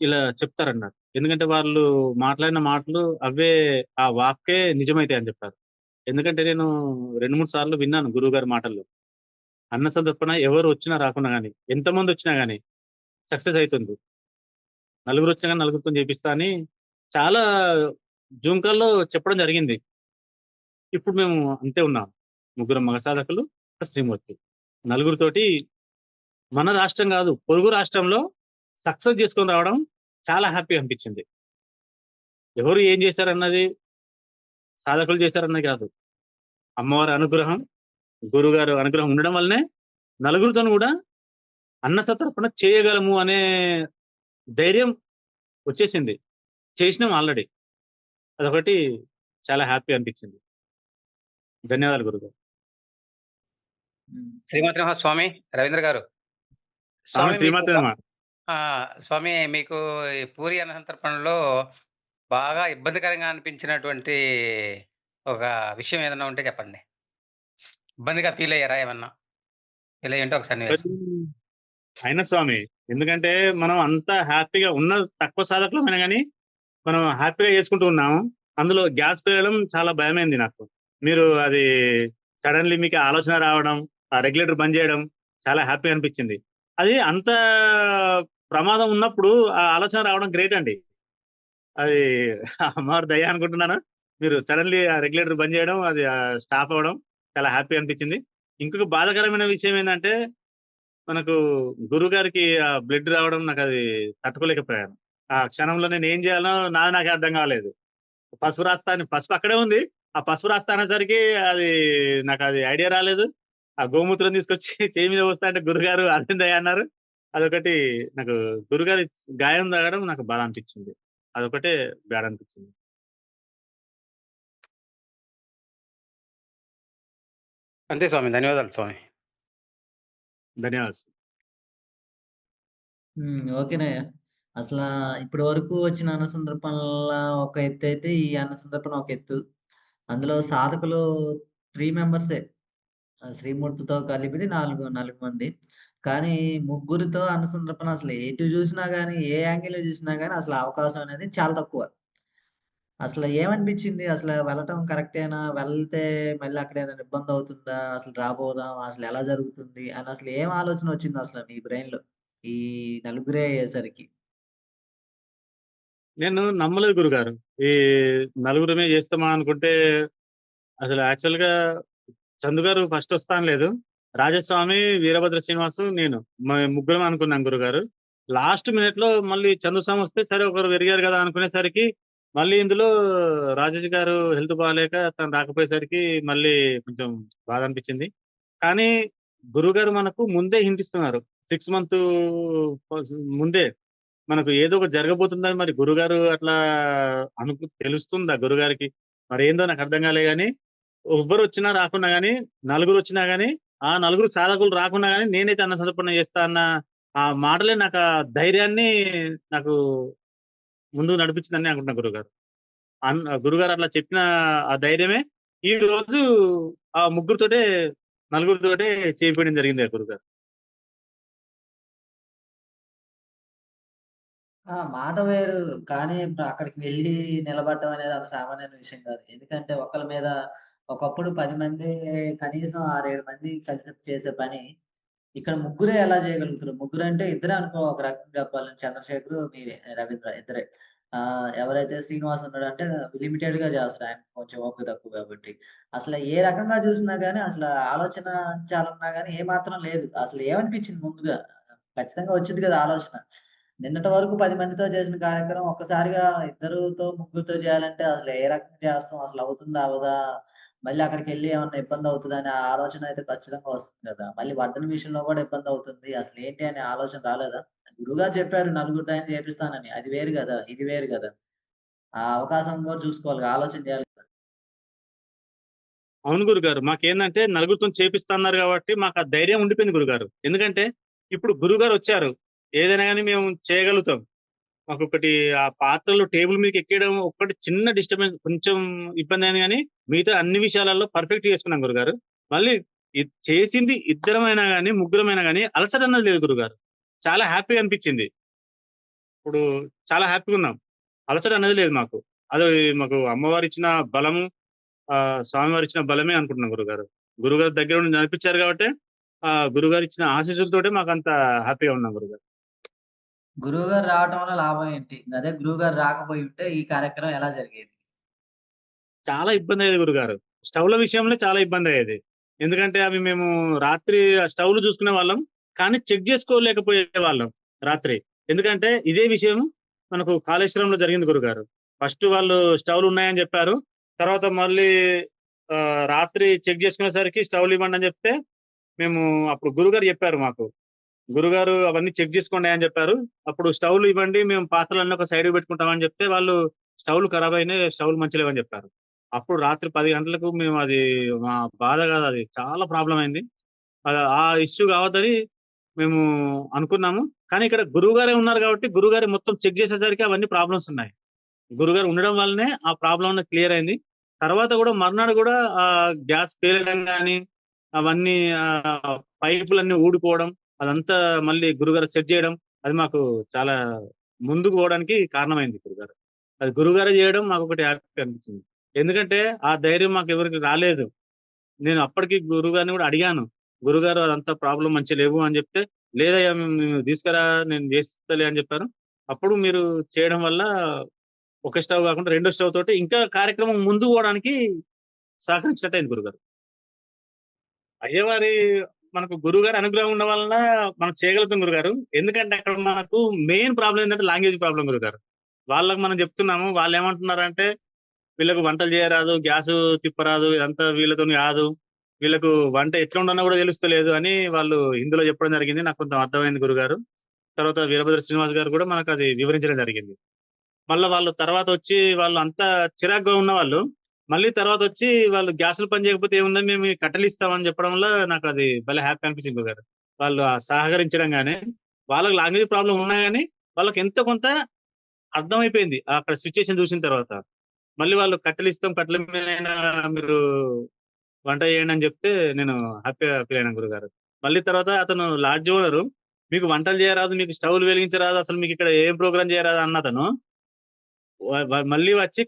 ఇలా చెప్తారన్నారు. ఎందుకంటే వాళ్ళు మాట్లాడిన మాటలు అవే ఆ వాక్కే నిజమైతాయని చెప్పారు. ఎందుకంటే నేను 2, 3 సార్లు విన్నాను గురువుగారి మాటల్లో. అన్న సంతర్పణ ఎవరు వచ్చినా రాకున్నా గాని, ఎంతమందొచ్చినా గాని సక్సెస్ అయితుంది. నలుగురొచ్చినా గాని నలుగురితోని చేపిస్తా అని చాలా జూమ్ కాల్‌లో చెప్పడం జరిగింది. ఇప్పుడు మేము అంతే ఉన్నాం. ముగ్గురం మగ సాధకులు, ఒక శ్రీమూర్తి. నలుగురితోటి మన రాష్ట్రం గాదు, పొరుగు రాష్ట్రంలో సక్సెస్ చేసుకొని రావడం చాలా హ్యాపీగా అనిపించింది. ఎవరు ఏం చేశారన్నది, సాధకులు చేశారన్నది కాదు. అమ్మవారి అనుగ్రహం, గురువుగారు అనుగ్రహం ఉండడం వల్లనే నలుగురితోని గూడా అన్న సంతర్పణ చేయగలము అనే ధైర్యం వచ్చేసింది. చేసినాం ఆల్రెడీ. అదొకటి చాలా హ్యాపీ అనిపించింది. ధన్యవాదాలు గురుగారు. హ్మ్. శ్రీమాతే నమః స్వామి. రవీంద్ర గారు. అవును. స్వామి మీకు శ్రీమాతే నమః. స్వామి మీకు ఈ పూరి అన్న సంతర్పణలో బాగా ఇబ్బందికరంగా అనిపించినటువంటి ఒక విషయం ఏదన్నా ఉంటే చెప్పండి. ఇబ్బందిగా ఫీల్ అయ్యారా ఏమన్నా? ఫీల్ అయ్యుంటే ఒక సన్నివేశం. అయినా స్వామి. ఎందుకంటే మనం అంతా హ్యాపీగా ఉన్న తక్కువ సాధకులమైనా గాని, మనం హ్యాపీగా చేసుకుంటూ ఉన్నాము. అందులో గ్యాస్ పేలడం చాలా భయమైంది నాకు. మీరు అది సడెన్‌లీ మీకు ఆలోచన రావడం, ఆ రెగ్యులేటర్ బంద్ చేయడం చాలా హ్యాపీగా అనిపించింది. అది అంత ప్రమాదం ఉన్నప్పుడు ఆ ఆలోచన రావడం గ్రేట్ అండి. అది అమ్మవారి దయ అనుకుంటున్నాను. మీరు సడెన్‌లీ ఆ రెగ్యులేటర్ బంద్ చేయడం, అది స్టాప్ అవ్వడం చాలా హ్యాపీ అనిపించింది. ఇంకొక బాధాకరమైన విషయం ఏందంటే మనకు గురువుగారికి బ్లడ్ రావడం నాకది తట్టుకోలేకపోయాను. ఆ క్షణంలో నేనేం జేయాలో నాకే అర్థం కాలేదు. పసుపు రాస్తా అని పసుపు అక్కడే ఉంది. ఆ పసుపు రాస్తా అనేసరికి అది నాకది ఐడియా రాలేదు. ఆ గోమూత్రం తీసుకొచ్చి చెయ్యి మీద పోస్తా అంటే గురుగారు అదేందయ్యా అన్నారు. అదొకటి నాకు గురుగారి గాయం తగలడం నాకు బాధ అనిపించింది. అదొకటే బ్యాడ్ అనిపించింది. అంతే స్వామి. ధన్యవాదాలు స్వామి. ధన్యవాదాలు. ఓకేనయ్య. అసలా ఇప్పటి వరకు వచ్చిన అన్న సందర్పణల ఒక ఎత్తయితే, ఈ అన్న సందర్పణ ఒక ఎత్తు. అందులో సాధకులు 3 మెంబర్సే. శ్రీమూర్తితో కలిపితే 4 మంది. కానీ ముగ్గురితో అన్న సందర్పణ అసలు ఎటు జూసినా గాని, ఏ యాంగిల్‌లో జూసినా గాని అసలు అవకాశం అనేది చాలా తక్కువ. అసలు ఏమనిపించింది? అసలు వెళ్ళటం కరెక్టేనా? వెళ్తే మళ్ళీ అక్కడ ఏదైనా ఇబ్బందవుతుందా? అసలు రాబోదామా? అసలు ఎలా జరుగుతుంది? అని అసలు ఏం ఆలోచన వచ్చిందసల మీ బ్రెయిన్‌లో? ఈ నలుగురే అయ్యేసరికి? నేను నమ్మలేదు గురుగారు. ఈ నలుగురమే చేస్తామా అనుకుంటే అసలు యాక్చువల్‌గా చందు గారు ఫస్ట్ వస్తా అనలేదు. రాజస్వామి, వీరభద్ర శ్రీనివాసు, నేను. ముగ్గురం అనుకున్నాం గురుగారు. లాస్ట్ మినిట్‌లో మళ్ళీ చందు వస్తే సరే ఒకరు పెరిగారు గదా! అనుకునేసరికి మళ్ళీ ఇందులో రాజేష్ గారు హెల్త్ బాలేక తను రాకపోయేసరికి మళ్ళీ కొంచెం బాధ అనిపించింది. కానీ గురువుగారు మనకు ముందే హింట్ ఇస్తున్నారు. 6 మంతు ముందే మనకు ఏదో ఒకటి జరగబోతుందని మరి గురుగారు అట్లా తెలుస్తుందా గురుగారికి? మరేందో నాకు అర్థం కాలే గాని ఎవ్వరొచ్చినా రాకున్నా గాని, నలుగురొచ్చినా గాని ఆ నలుగురు సాధకులు రాకుండా గాని నేనైతే అన్న సంతర్పణ చేస్తా అన్న ఆ మాటలే నాకు ఆ ధైర్యాన్ని నాకు ముందుకు నడిపించిందని అనుకుంటున్నా గురుగారు. గురుగారు అట్లా చెప్పిన ఆ ధైర్యమే ఈ రోజు ఆ ముగ్గురితోటే నలుగురితోటే చేపియడం జరిగింది గురుగారు. ఆ! మాట వేరు. కానీ ఇప్పుడు అక్కడికి వెళ్లి నిలబడడం అనేది అంత సామాన్యమైన విషయం కాదు. ఎందుకంటే ఒకళ్ళ మీద ఒకప్పుడు 10 మంది కనీసం 6, 7 మంది కలిసి చేసే పని ఇక్కడ ముగ్గురే ఎలా చేయగలుగుతారు? ముగ్గురంటే ఇద్దరే అనుకో ఒక రకంగా చెప్పాలంటే చంద్రశేఖరు, మీరే, రవీంద్ర ఇద్దరే. ఎవరైతే శ్రీనివాస్ ఉన్నాడంటే లిమిటెడ్‌గా చేస్తాడు. ఆయనకి కొంచెం ఓపిక తక్కువ కాబట్టి. అసలు ఏ రకంగా చూసినా గాని అసల ఆలోచన చాలన్నా గాని ఏమాత్రం లేదు. అసలు ఏమనిపించింది ముందుగా? ఖచ్చితంగా వచ్చిద్ది కదా ఆలోచన. నిన్నటి వరకు 10 మందితో చేసిన కార్యక్రమం ఒక్కసారిగా ఇద్దరితో, ముగ్గురితో చేయాలంటే అసలు ఏ రకంగా చేస్తాం? అసలు అవుతుందా? అవ్వదా? మళ్ళీ అక్కడికెళ్ళి ఏమన్నా ఇబ్బందవుతదా అనే ఆలోచన అయితే ఖచ్చితంగా వస్తుంది కదా! మళ్ళీ వడ్డన విషయంలో గూడా ఇబ్బందవుతుంది. అసలేంటి అనే ఆలోచన రాలేదా? గురువుగారు చెప్పారు నలుగురితో ఆయన చేపిస్తానని. అది వేరు గదా! ఇది వేరు గదా! ఆ అవకాశం గూడా చూసుకోవాలి. ఆలోచన చేయాలి కదా! అవును గురుగారు. మాకేందంటే నలుగురితోని చేపిస్తా అన్నారు గాబట్టి మాకు ఆ ధైర్యం ఉండిపోయింది గురుగారు. ఎందుకంటే ఇప్పుడు గురుగారొచ్చారు. ఏదైనా గాని మేము చేయగలుగుతాం. మాకొకటి ఆ పాత్రలు టేబుల్ మీదకెక్కేయడం ఒక్కటి చిన్న డిస్టర్బెన్స్ కొంచెం ఇబ్బందయింది గానీ, మిగతా అన్ని విషయాలలో పర్ఫెక్ట్‌గా చేసుకున్నాం గురుగారు. మళ్ళీ చేసింది ఇద్దరమైనా గానీ, ముగ్గురమైనా గానీ అలసటన్నది లేదు గురుగారు. చాలా హ్యాపీగా అనిపిచ్చింది. ఇప్పుడు చాలా హ్యాపీగున్నాం. అలసటనేది లేదు మాకు. అది మాకు అమ్మవారిచ్చిన బలము, స్వామివారిచ్చిన బలమే అనుకుంటున్నాం గురుగారు. గురుగారు దగ్గరుండి నడిపిచ్చారు గాబట్టే, గురుగారిచ్చిన ఆశీస్సులతోటే మాకంత హ్యాపీగా ఉన్నాం గురుగారు. గురువుగారు రావటం వల్ల లాభం ఏంటి? అదే గురువుగారు రాకపోయుంటే ఈ కార్యక్రమం ఎలా జరిగేది? చాలా ఇబ్బందయ్యేది గురుగారు. స్టవ్‌ల విషయంలో చాలా ఇబ్బందయ్యేది. ఎందుకంటే అవి మేము రాత్రి ఆ స్టవ్‌లు చూసుకునేవాళ్ళం. కానీ చెక్ జేసుకోలేకపోయేవాళ్ళం రాత్రి. ఎందుకంటే ఇదే విషయం మనకు కాళేశ్వరంలో జరిగింది గురుగారు. ఫస్ట్ వాళ్ళు స్టవ్‌లున్నాయని జెప్పారు. తర్వాత మళ్ళీ రాత్రి చెక్ జేసుకునేసరికి స్టవ్‌లివ్వండని జెప్తే, మేము అప్పుడు గురుగారు జెప్పారు మాకు. గురుగారు అవన్నీ చెక్ జేసుకోండి అని జెప్పారు. అప్పుడు స్టవ్‌లు ఇవ్వండి. మేము పాత్రలన్నీ ఒక సైడ్‌కి పెట్టుకుంటామని జెప్తే, వాళ్ళు స్టవ్‌లు ఖరాబయినాయి. స్టవ్‌లు మంచిగా లేవని జెప్పారు. అప్పుడు రాత్రి 10 గంటలకు మేము అది మా బాధ కాదది. చాలా ప్రాబ్లమ్ అయింది. ఆ ఇష్యూ కావద్దని మేము అనుకున్నాము. కానీ ఇక్కడ గురువుగారే ఉన్నారు కాబట్టి, గురువుగారే మొత్తం చెక్ చేసేసరికి అవన్నీ ప్రాబ్లమ్స్ ఉన్నాయి. గురువుగారు ఉండడం వల్లనే ఆ ప్రాబ్లమ్ అనేది క్లియర్ అయింది. తర్వాత గూడా మర్నాడు గూడా గ్యాస్ పేలడం గాని, అవన్నీ పైపులన్నీ ఊడిపోవడం, అదంతా మళ్ళీ గురువుగారు సెట్ జేయడం, అది మాకు చాలా ముందుకు పోవడానికి కారణమైంది గురుగారు. అది గురువుగారే జేయడం మాకొకటి హ్యాపీ అనిపించింది. ఎందుకంటే ఆ ధైర్యం మాకెవరికీ రాలేదు. నేను అప్పటికి గురువుగారిని గూడా అడిగాను. గురువుగారు అదంతా ప్రాబ్లమ్ మంచిగా లేవు అని జెప్తే, లేదయ్యా నువ్వు తీసుకురా నేను జేసిస్తలే అని జెప్పారు. అప్పుడు మీరు చేయడం వల్ల ఒక స్టవ్ గాకుండా రెండో స్టవ్ తోటి ఇంకా కార్యక్రమం ముందుకు పోవడానికి సహకరించినట్టయింది గురుగారు. అయ్యవారి మనకు గురువుగారి అనుగ్రహం ఉండడం వలన మనం చేయగలుగుతాం గురుగారు. ఎందుకంటే అక్కడ మనకు మెయిన్ ప్రాబ్లమ్ ఏంటంటే లాంగ్వేజ్ ప్రాబ్లమ్ గురుగారు. వాళ్ళకి మనం జెప్తున్నాము. వాళ్ళేమంటున్నారంటే వీళ్ళకు వంటలు చేయరాదు, గ్యాసు తిప్పరాదు, ఇదంతా వీళ్ళతోని గాదు. వీళ్ళకు వంట ఎట్లా వండాలో గూడా తెలుస్తలేదు అని వాళ్ళు హిందీలో చెప్పడం జరిగింది. నాకు కొంచెం అర్థమైంది గురుగారు. తర్వాత వీరభద్ర శ్రీనివాస్ గారు గూడా మనకది వివరించడం జరిగింది. మళ్ళా వాళ్ళు తర్వాతొచ్చి వాళ్ళంతా చిరాకుగా ఉన్నవాళ్ళు, మళ్ళీ తర్వాతొచ్చి వాళ్ళు గ్యాసులు పని చేయకపోతే ఏముందని మేము ఈ కట్టెలిస్తామని చెప్పడం వల్ల నాకది భలే హ్యాపీ అనిపించింది గురుగారు. వాళ్ళు సహకరించడం గాని, వాళ్ళకి లాంగ్వేజ్ ప్రాబ్లమ్ ఉన్నా గాని, వాళ్ళకి ఎంతో కొంత అర్థమైపోయింది. అక్కడ సిట్యుయేషన్ చూసిన తర్వాత. మళ్ళీ వాళ్ళు కట్టెలిస్తాం, కట్టెల మీదైనా మీరు వంట చేయండి అని చెప్తే నేను హ్యాపీగా ఫీల్ అయినాను గురుగారు. మళ్ళీ తర్వాత అతను లాడ్జ్ ఓనరు, మీకు వంటలు చేయరాదు, మీకు స్టవ్‌లు వెలిగించరాదు, అసలు మీకిక్కడ ఏం ప్రోగ్రామ్ చేయరాదు అన్నతను వ వ మళ్ళీ వచ్చి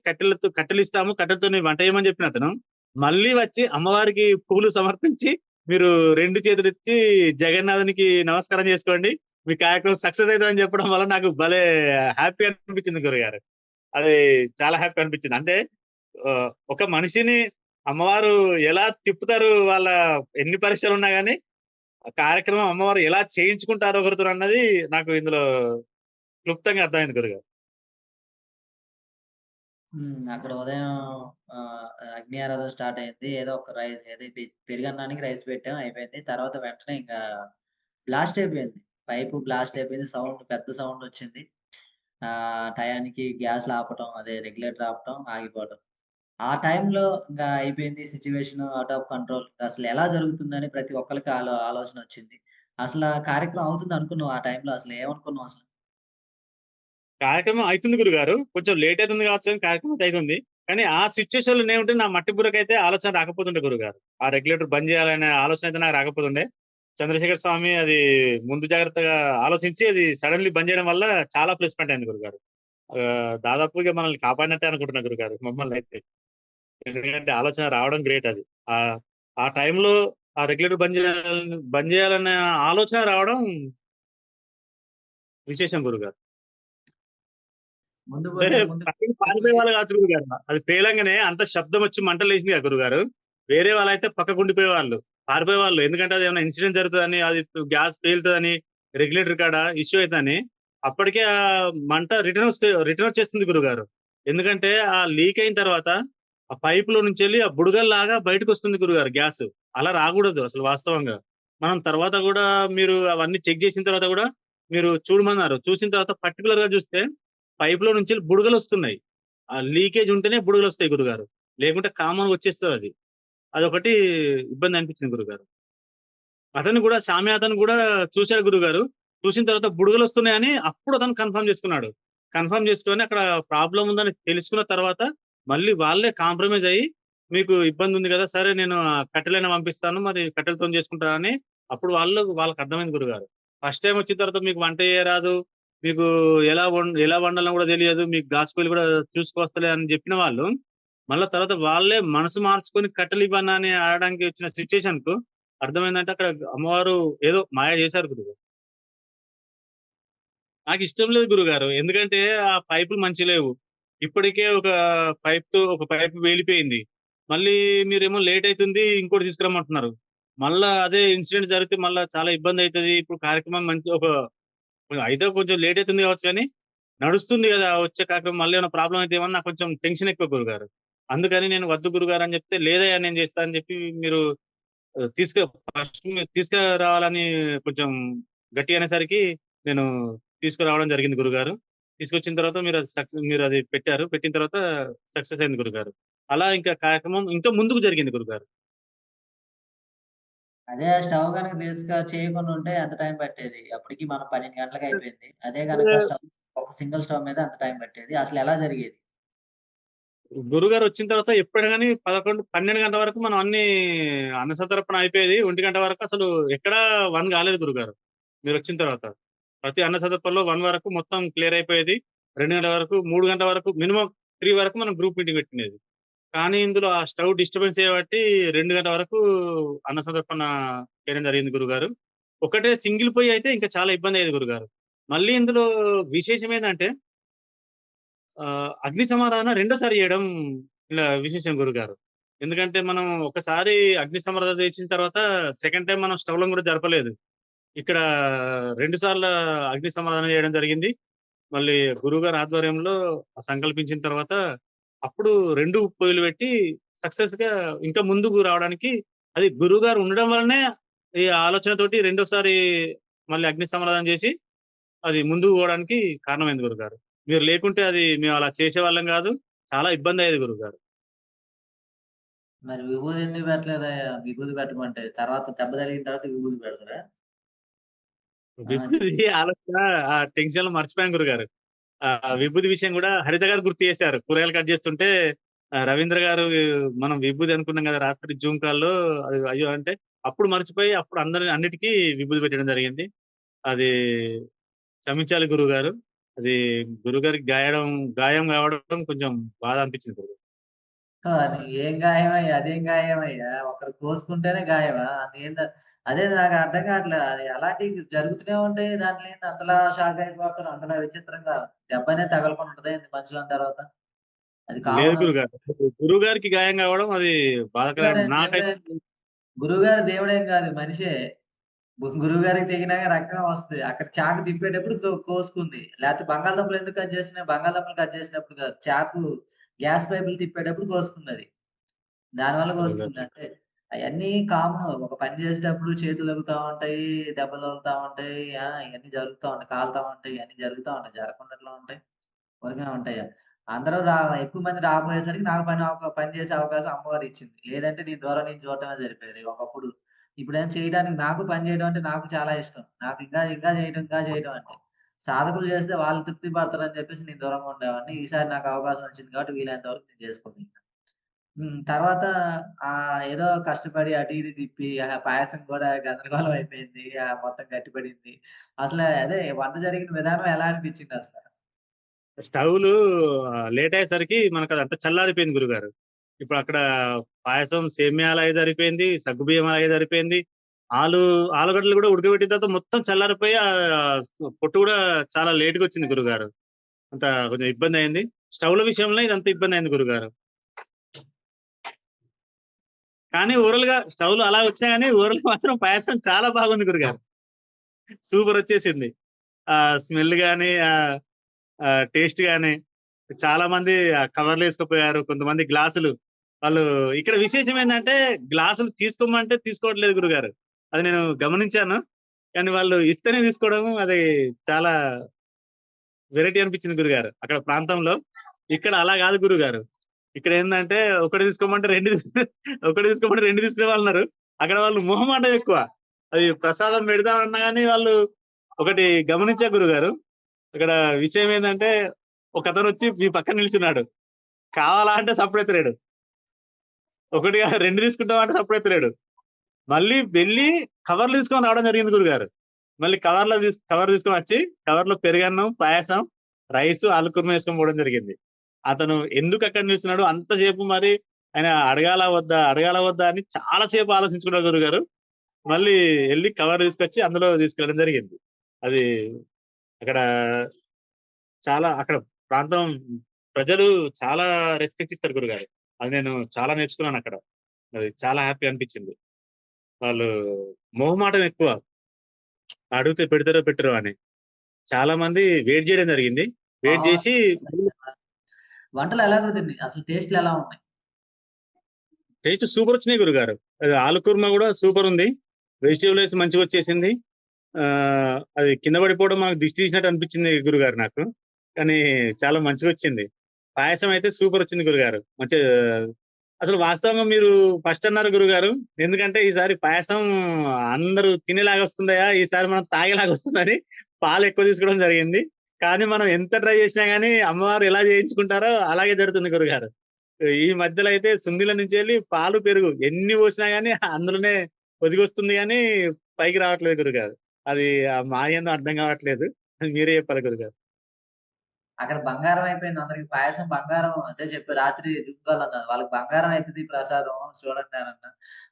కట్టెలిస్తాము, కట్టెలతోని వంట చేయమని చెప్పినతను, మళ్ళీ వచ్చి అమ్మవారికి పూలు సమర్పించి, మీరు 2 చేతులెత్తి జగన్నాథునికి నమస్కారం చేసుకోండి. మీ కార్యక్రమం సక్సెస్ అయితదని చెప్పడం వల్ల నాకు భలే హ్యాపీ అనిపించింది గురుగారు. అది చాలా హ్యాపీ అనిపించింది. అంటే ఒక మనిషిని అమ్మవారు ఎలా తిప్పుతారు వాళ్ళ ఎన్ని పరీక్షలున్నా గాని, ఆ కార్యక్రమం అమ్మవారు ఎలా చేయించుకుంటారో ఒకరితోనన్నది నాకు ఇందులో క్లుప్తంగా అర్థమైంది గురుగారు. అక్కడ ఉదయం అగ్ని ఆరాధన స్టార్ట్ అయింది. ఏదో ఒక రైస్ ఏదో పెరుగన్నానికి రైస్ పెట్టాం అయిపోయింది. తర్వాత వెంటనే ఇంకా బ్లాస్ట్ అయిపోయింది. పైపు బ్లాస్ట్ అయిపోయింది. సౌండ్ పెద్ద సౌండొచ్చింది. టయానికి గ్యాస్‌లు ఆపటం, అదే రెగ్యులేటర్ ఆపటం, ఆగిపోవటం. ఆ టైంలో ఇంకా అయిపోయింది సిట్యుయేషన్ ఔట్ ఆఫ్ కంట్రోల్. అసలు ఎలా జరుగుతుందని ప్రతి ఒక్కళ్ళకి ఆలోచనొచ్చింది. అసల కార్యక్రమం అవుతుంది అనుకున్నాం ఆ టైంలో అసలు ఏమనుకున్నాం అసలు? కార్యక్రమం అయితుంది గురుగారు. కొంచెం లేట్ అయితుంది కావచ్చు గానీ కార్యక్రమం అయితే అయితుంది. కానీ ఆ సిట్యుయేషన్‌లో నేనుంటే నా మట్టి బుర్రకైతే ఆలోచన రాకపోతుండే గురుగారు. ఆ రెగ్యులేటర్ బంద్ చేయాలనే ఆలోచన అయితే నాకు రాకపోతుండే. చంద్రశేఖర్ స్వామి అది ముందు జాగ్రత్తగా ఆలోచించి అది సడెన్‌లీ బంద్ చేయడం వల్ల చాలా ప్లస్ పాయింట్ అయింది గురుగారు. దాదాపుగా మనల్ని కాపాడినట్టే అనుకుంటున్నా గురుగారు మమ్మల్నయితే. ఎందుకంటే ఆలోచన రావడం గ్రేట్ అది. ఆహ్, ఆ టైంలో ఆ రెగ్యులేటర్ బంద్ చేయాలనే ఆలోచన రావడం విశేషం గురుగారు. ముందు అంటే పోతే ముందుకు పక్కకి ముందుకు పారిపోయేవాళ్ళు కాదు గురుగారు. అది పేలంగానే అంత శబ్దం వచ్చి మంటలేసింది కదా గురుగారు. వేరే వాళ్ళైతే పక్కకుండిపోయేవాళ్ళు. పారిపోయేవాళ్ళు. ఎందుకంటే అది ఏమైనా ఇన్సిడెంట్ జరుగుతదని, అది గ్యాస్ పేలుతదని, రెగ్యులేటర్ కాడ ఇష్యూ అయితదని అప్పటికే మంట రిటర్న్ వచ్చేస్తుంది గురుగారు. ఎందుకంటే ఆ లీక్ అయిన తర్వాత ఆ పైప్‌లో నుంచెళ్ళి ఆ బుడగల్లాగా బయటకొస్తుంది గురుగారు గ్యాసు. అలా రాకూడదు అసలు వాస్తవంగా. మనం తర్వాత గూడా మీరు అవన్నీ చెక్ చేసిన తర్వాత గూడా మీరు చూడమన్నారు. చూసిన తర్వాత పర్టిక్యులర్‌గా చూస్తే పైప్‌లో నుంచి బుడగలొస్తున్నాయి. ఆ లీకేజ్ ఉంటేనే బుడగలొస్తాయి గురుగారు. లేకుంటే కామన్‌గా వచ్చేస్తదది. అదొకటి ఇబ్బంది అనిపించింది గురుగారు. అతను గూడా సామి అతను గూడా చూసాడు గురుగారు. చూసిన తర్వాత బుడగలొస్తున్నాయని అప్పుడు అతను కన్ఫర్మ్ చేసుకున్నాడు. కన్ఫర్మ్ చేసుకొని అక్కడ ప్రాబ్లమ్ ఉందని తెలుసుకున్న తర్వాత మళ్ళీ వాళ్ళే కాంప్రమైజ్ అయ్యి, "మీకు ఇబ్బందుంది గదా! సరే నేను కట్టెలైనా పంపిస్తాను. మరి కట్టెలతోని చేసుకుంటా" అని అప్పుడు వాళ్ళకర్థమైంది గురుగారు. ఫస్ట్ టైమ్ వచ్చిన తర్వాత మీకు వంట చేయరాదు. మీకు ఎలా వండాలో గూడా తెలియదు. మీకు గ్యాస్ పొయ్యిలు గూడా చూసుకొస్తలే అని జెప్పిన వాళ్ళు, మళ్ళా తర్వాత వాళ్ళే మనసు మార్చుకొని కట్టెలివ్వన్నా అని అడగడానికి వచ్చిన సిట్యుయేషన్‌కు అర్థమైందంటే అక్కడ అమ్మవారు ఏదో మాయ చేశారు గురుగారు. నాకిష్టం లేదు గురుగారు. ఎందుకంటే ఆ పైపులు మంచిగా లేవు. ఇప్పటికే ఒక పైపు పేలిపోయింది. మళ్ళీ మీరేమో లేట్ అయితుంది ఇంకోటి తీసుకురమ్మంటున్నారు. మళ్ళా అదే ఇన్సిడెంట్ జరిగితే మళ్ళా చాలా ఇబ్బందయితది. ఇప్పుడు కార్యక్రమం అయితే కొంచెం లేట్ అయితుంది కావచ్చు గానీ, నడుస్తుంది గదా! వచ్చే కార్యక్రమం మళ్ళీ ఏమైనా ప్రాబ్లమ్ అయితేమో అని నాకు కొంచెం టెన్షన్ ఎక్కువ గురుగారు. అందుకని నేను వద్దు గురుగారు అని చెప్తే, లేదయ్యా నేను చేస్తా అని చెప్పి మీరు ఆహ్, తీసుక ఫస్ట్ మీరు తీసుకురావాలని కొంచెం గట్టిగా అనేసరికి నేను తీసుకురావడం జరిగింది గురుగారు. తీసుకొచ్చిన తర్వాత మీరది పెట్టారు. పెట్టిన తర్వాత సక్సెస్ అయింది గురుగారు. అలా ఇంకా కార్యక్రమం ఇంకా ముందుకు జరిగింది గురుగారు. అదే స్టవ్ గనక చేయకుండా ఉంటే ఎంత టైం పట్టేది? అప్పటికి మనం 12 గంటలకు అయిపోయింది. అదే గనక అంటే ఒక సింగిల్ స్టవ్ మీద ఎంత టైం పట్టేది? అసలెలా జరిగేది? గురుగారొచ్చిన తర్వాత ఎప్పుడైనా గాని 11, 12 గంటల వరకు మనం అన్నీ అన్నసంతర్పణ అయిపోయేది. 1 వరకు అసలు ఎక్కడా 1 కాలేదు గురుగారు. మీరొచ్చిన తర్వాత. ప్రతి అన్నసంతర్పణలో 1 వరకు మొత్తం క్లియర్ అయిపోయేది. 2 గంటల వరకు, 3 గంటల వరకు మినిమమ్ 3 వరకు మనం గ్రూప్ మీటింగ్ పెట్టుకునేది. కానీ ఇందులో ఆ స్టవ్ డిస్టర్బెన్స్ చేయబట్టి 2 గంటల వరకు అన్నసంతర్పణ చేయడం జరిగింది గురుగారు. ఒకటే సింగిల్ పొయ్యి అయితే ఇంకా చాలా ఇబ్బందయ్యేది గురుగారు. మళ్ళీ ఇందులో విశేషం ఏందంటే అగ్ని సమారాధన రెండోసారి చేయడం ఇలా విశేషం గురుగారు. ఎందుకంటే మనం ఒకసారి అగ్ని సమారాధన చేసిన తర్వాత సెకండ్ టైమ్ మనం స్టవ్‌లను గూడా జరపలేదు. ఇక్కడ 2 సార్ల అగ్ని సమారాధన చేయడం జరిగింది. మళ్ళీ గురువుగారి ఆధ్వర్యంలో సంకల్పించిన తర్వాత అప్పుడు 2 పొయ్యిలు పెట్టి సక్సెస్‌గా ఇంకా ముందుకు రావడానికి అది గురువుగారు ఉండడం వల్లనే ఈ ఆలోచనతోటి రెండోసారి మళ్ళీ అగ్ని సమారాధన చేసి అది ముందుకు పోవడానికి కారణమైంది గురుగారు. మీరు లేకుంటే అది మేము అలా చేసేవాళ్ళం గాదు. చాలా ఇబ్బందయ్యేది గురువుగారు. మరి విభూది ఎందుకు పెట్టలేదయ్యా? విభూది పెట్టమంటే తర్వాత దెబ్బ తగిలిన తర్వాత విభూది పెడతారా? ఆ! విభూది ఆలోచన ఆ టెన్షన్‌లో మర్చిపోయాం గురుగారు. విభూది విషయం గూడా హరిత గారు గుర్తు చేశారు. కూరగాయలు కట్ చేస్తుంటే రవీంద్ర గారు మనం విభూది అనుకున్నాం గదా! రాత్రి జూమ్ కాల్‌లో అది అయ్యో! అంటే అప్పుడు మర్చిపోయి అప్పుడు అన్నిటికి విభూది పెట్టడం జరిగింది. అది క్షమించాలి గురువుగారు. అది గురువుగారికి గాయం కావడం కొంచెం బాధ అనిపించింది గురుగారు. అది ఏం గాయమయ్యా? అదేం గాయమయ్యా? ఒకరు కోసుకుంటేనే గాయమా? అదే నాకు అర్థం కావట్లే. అది అలాంటివి జరుగుతూనే ఉంటాయి. దాంట్లో ఏంది అంతలా షాక్ అయిపోతారు? అంతలా విచిత్రంగా దెబ్బనే తగలకుండా ఉంటదా ఏంది మనుషులని తర్వాత? అది లేదు కామన్. గురుగారు. గురువుగారికి గాయం కావడం అది బాధాకరం. గురువుగారేం నాకైతే దేవుడేం గురువుగారు దేవుడేం కాదు మనిషే. గురువుగారికి తెగినాక రక్తం వస్తది. అక్కడ చాకు తిప్పేటప్పుడు కోసుకుంది. లేకపోతే బంగాళదుంపలు ఎందుకు కట్ చేసినాయి? బంగాళదుంపలు కట్ చేసినప్పుడు కాదు. చాకు గ్యాస్ పైపులు తిప్పేటప్పుడు కోసుకుందది. దానివల్ల కోసుకుంది. గురుగారు. అంటే అయన్నీ కామను. ఒక పని చేసేటప్పుడు చేతులు తగులుతా ఉంటాయి, దెబ్బలు తగులుతా ఉంటాయి. ఇయన్నీ జరుగుతా ఉంటాయి. కాలుతా ఉంటాయి. ఇయన్నీ జరుగుతా ఉంటాయి. జరగకుండా ఎట్లా ఉంటాయి? ఊరికనే ఉంటాయా? అందరూ ఎక్కువ మంది రాబోయేసరికి నాకు పని చేసే అవకాశం అమ్మవారు ఇచ్చింది. లేదంటే నీ ద్వారా నేను చూడటమే సరిపోయేది ఒకప్పుడు. ఇప్పుడేం చేయడానికి నాకు పని చేయడం అంటే నాకు చాలా ఇష్టం. నాకు ఇంకా చేయడం అంటే. సాధకులు చేస్తే వాళ్ళు తృప్తి పడతారని చెప్పేసి నేను దూరంగా ఉండేవాడిని. ఈసారి నాకు అవకాశం వచ్చింది కాబట్టి వీలైనంత వరకు నేను చేసుకుంటున్నా. తర్వాత ఏదో కష్టపడి అటు ఇటు తిప్పి పాయసం కూడా గందరగోళం అయిపోయింది. మొత్తం గట్టిపడింది. అదే వంట జరిగిన విధానం ఎలా అనిపించిందసల? స్టవ్‌లు లేట్ అయ్యేసరికి మనకదంతా చల్లారిపోయింది గురుగారు. ఇప్పుడక్కడ పాయసం సేమ్యా అలాగే సరిపోయింది. సగ్గుబియ్యం అలాగే సరిపోయింది. ఆలు ఆలుగడ్డలు గూడా ఉడకబెట్టిన తర్వాత మొత్తం చల్లారిపోయి పొట్టు గూడా చాలా లేట్‌గొచ్చింది గురుగారు. అంత కొంచెం ఇబ్బందయింది. స్టవ్‌ల విషయంలో ఇదంతా ఇబ్బందయింది గురుగారు. కానీ ఓవరాల్‌గా స్టవ్‌లు అలా వచ్చినా గాని ఓవరాల్‌గా మాత్రం పాయసం చాలా బాగుంది గురుగారు. సూపరొచ్చేసింది. స్మెల్ గాని టేస్ట్ గాని చాలా మంది కవర్‌లేసుకుపోయారు. కొంతమంది గ్లాసులు వాళ్ళు ఇక్కడ విశేషం ఏందంటే గ్లాసులు తీసుకోమంటే తీసుకోవట్లేదు గురుగారు. అది నేను గమనించాను. కానీ వాళ్ళు ఇస్తేనే తీసుకోవడం అది చాలా వెరైటీ అనిపించింది గురుగారు. అక్కడ ప్రాంతంలో. ఇక్కడ అలా గాదు గురుగారు. ఇక్కడేందంటే ఒకటి తీసుకోమంటే 2 ఒకటి తీసుకోమంటే 2 తీసుకునేవాళ్ళున్నారు. అక్కడ వాళ్ళు మొహమాటం ఎక్కువ. అది ప్రసాదం పెడదామన్నా గాని వాళ్ళు ఒకటి గమనించా గురుగారు. ఇక్కడ విషయం ఏందంటే ఒకతనొచ్చి మీ పక్కన నిల్చున్నాడు. కావాలా అంటే సప్పుడెత్తలేడు. ఒకటిగా 2 తీసుకుంటావా అంటే సప్పుడెత్తలేడు. మళ్ళీ వెళ్లి కవర్లు తీసుకొని రావడం జరిగింది గురుగారు. మళ్ళీ కవర్ తీసుకొనొచ్చి కవర్‌లో పెరుగన్నం, పాయసం, రైసు, ఆలు కుర్మా ఏసుకొని పోవడం జరిగింది. అతను ఎందుకక్కడ నిల్చున్నాడు అంత సేపు మరి ఆయన అడగాలా వద్దా? అడగాలా వద్దా? అని చాలా సేపు ఆలోచించుకున్నారు గురుగారు. మళ్ళీ ఎళ్లి కవర్ తీసుకొచ్చి అందులో తీసుకెళ్ళడం జరిగింది. అది అక్కడ అక్కడ ప్రాంతం ప్రజలు చాలా రెస్పెక్ట్ ఇస్తారు గురుగారు. అది నేను చాలా నేర్చుకున్నానక్కడ. అది చాలా హ్యాపీ అనిపించింది. వాళ్ళు మొహమాటం ఎక్కువ. అడిగితే పెడతారో పెట్టరో అని. చాలా మంది వెయిట్ జేయడం జరిగింది. వెయిట్ జేసి వంటలు ఎలా కుదిరినాయి? అసలు టేస్ట్‌లు ఎలా ఉన్నాయి? టేస్ట్ సూపరొచ్చినాయి గురుగారు. అది ఆలు కుర్మా గూడా సూపరుంది. Vegetable rice మంచిగొచ్చేసింది. అది కింద పడిపోవడం మనకు దిష్టి తీసినట్టు అనిపించింది గురుగారు నాకు. కానీ చాలా మంచిగొచ్చింది. పాయసం అయితే సూపరొచ్చింది గురుగారు. అసలు వాస్తవంగా మీరు ఫస్ట్ అన్నారు గురుగారు. ఎందుకంటే ఈసారి పాయసం అందరూ తినేలాగా వస్తుందయ్యా! ఈసారి మనం తాగేలాగా వస్తుందని పాలెక్కువ తీసుకోవడం జరిగింది. కానీ మనం ఎంత ట్రై చేసినా గాని అమ్మవారు ఎలా చేయించుకుంటారో అలాగే జరుగుతుంది గురుగారు. ఈ మధ్యలో అయితే సుందీల నుంచెళ్ళి పాలు, పెరుగు ఎన్ని పోసినా గాని అందులోనే ఒదిగొస్తుంది గానీ పైకి రావట్లేదు గురుగారు. అది మాయేందో అర్థం కావట్లేదు. అది మీరే చెప్పాలి గురుగారు. అక్కడ బంగారం అయిపోయింది అందరికి. పాయసం బంగారం అదే చెప్పారు. రాత్రి రుబ్బుకోవాలన్నారు. వాళ్ళకి బంగారం అయితది ప్రసాదం చూడండి అనన్నా.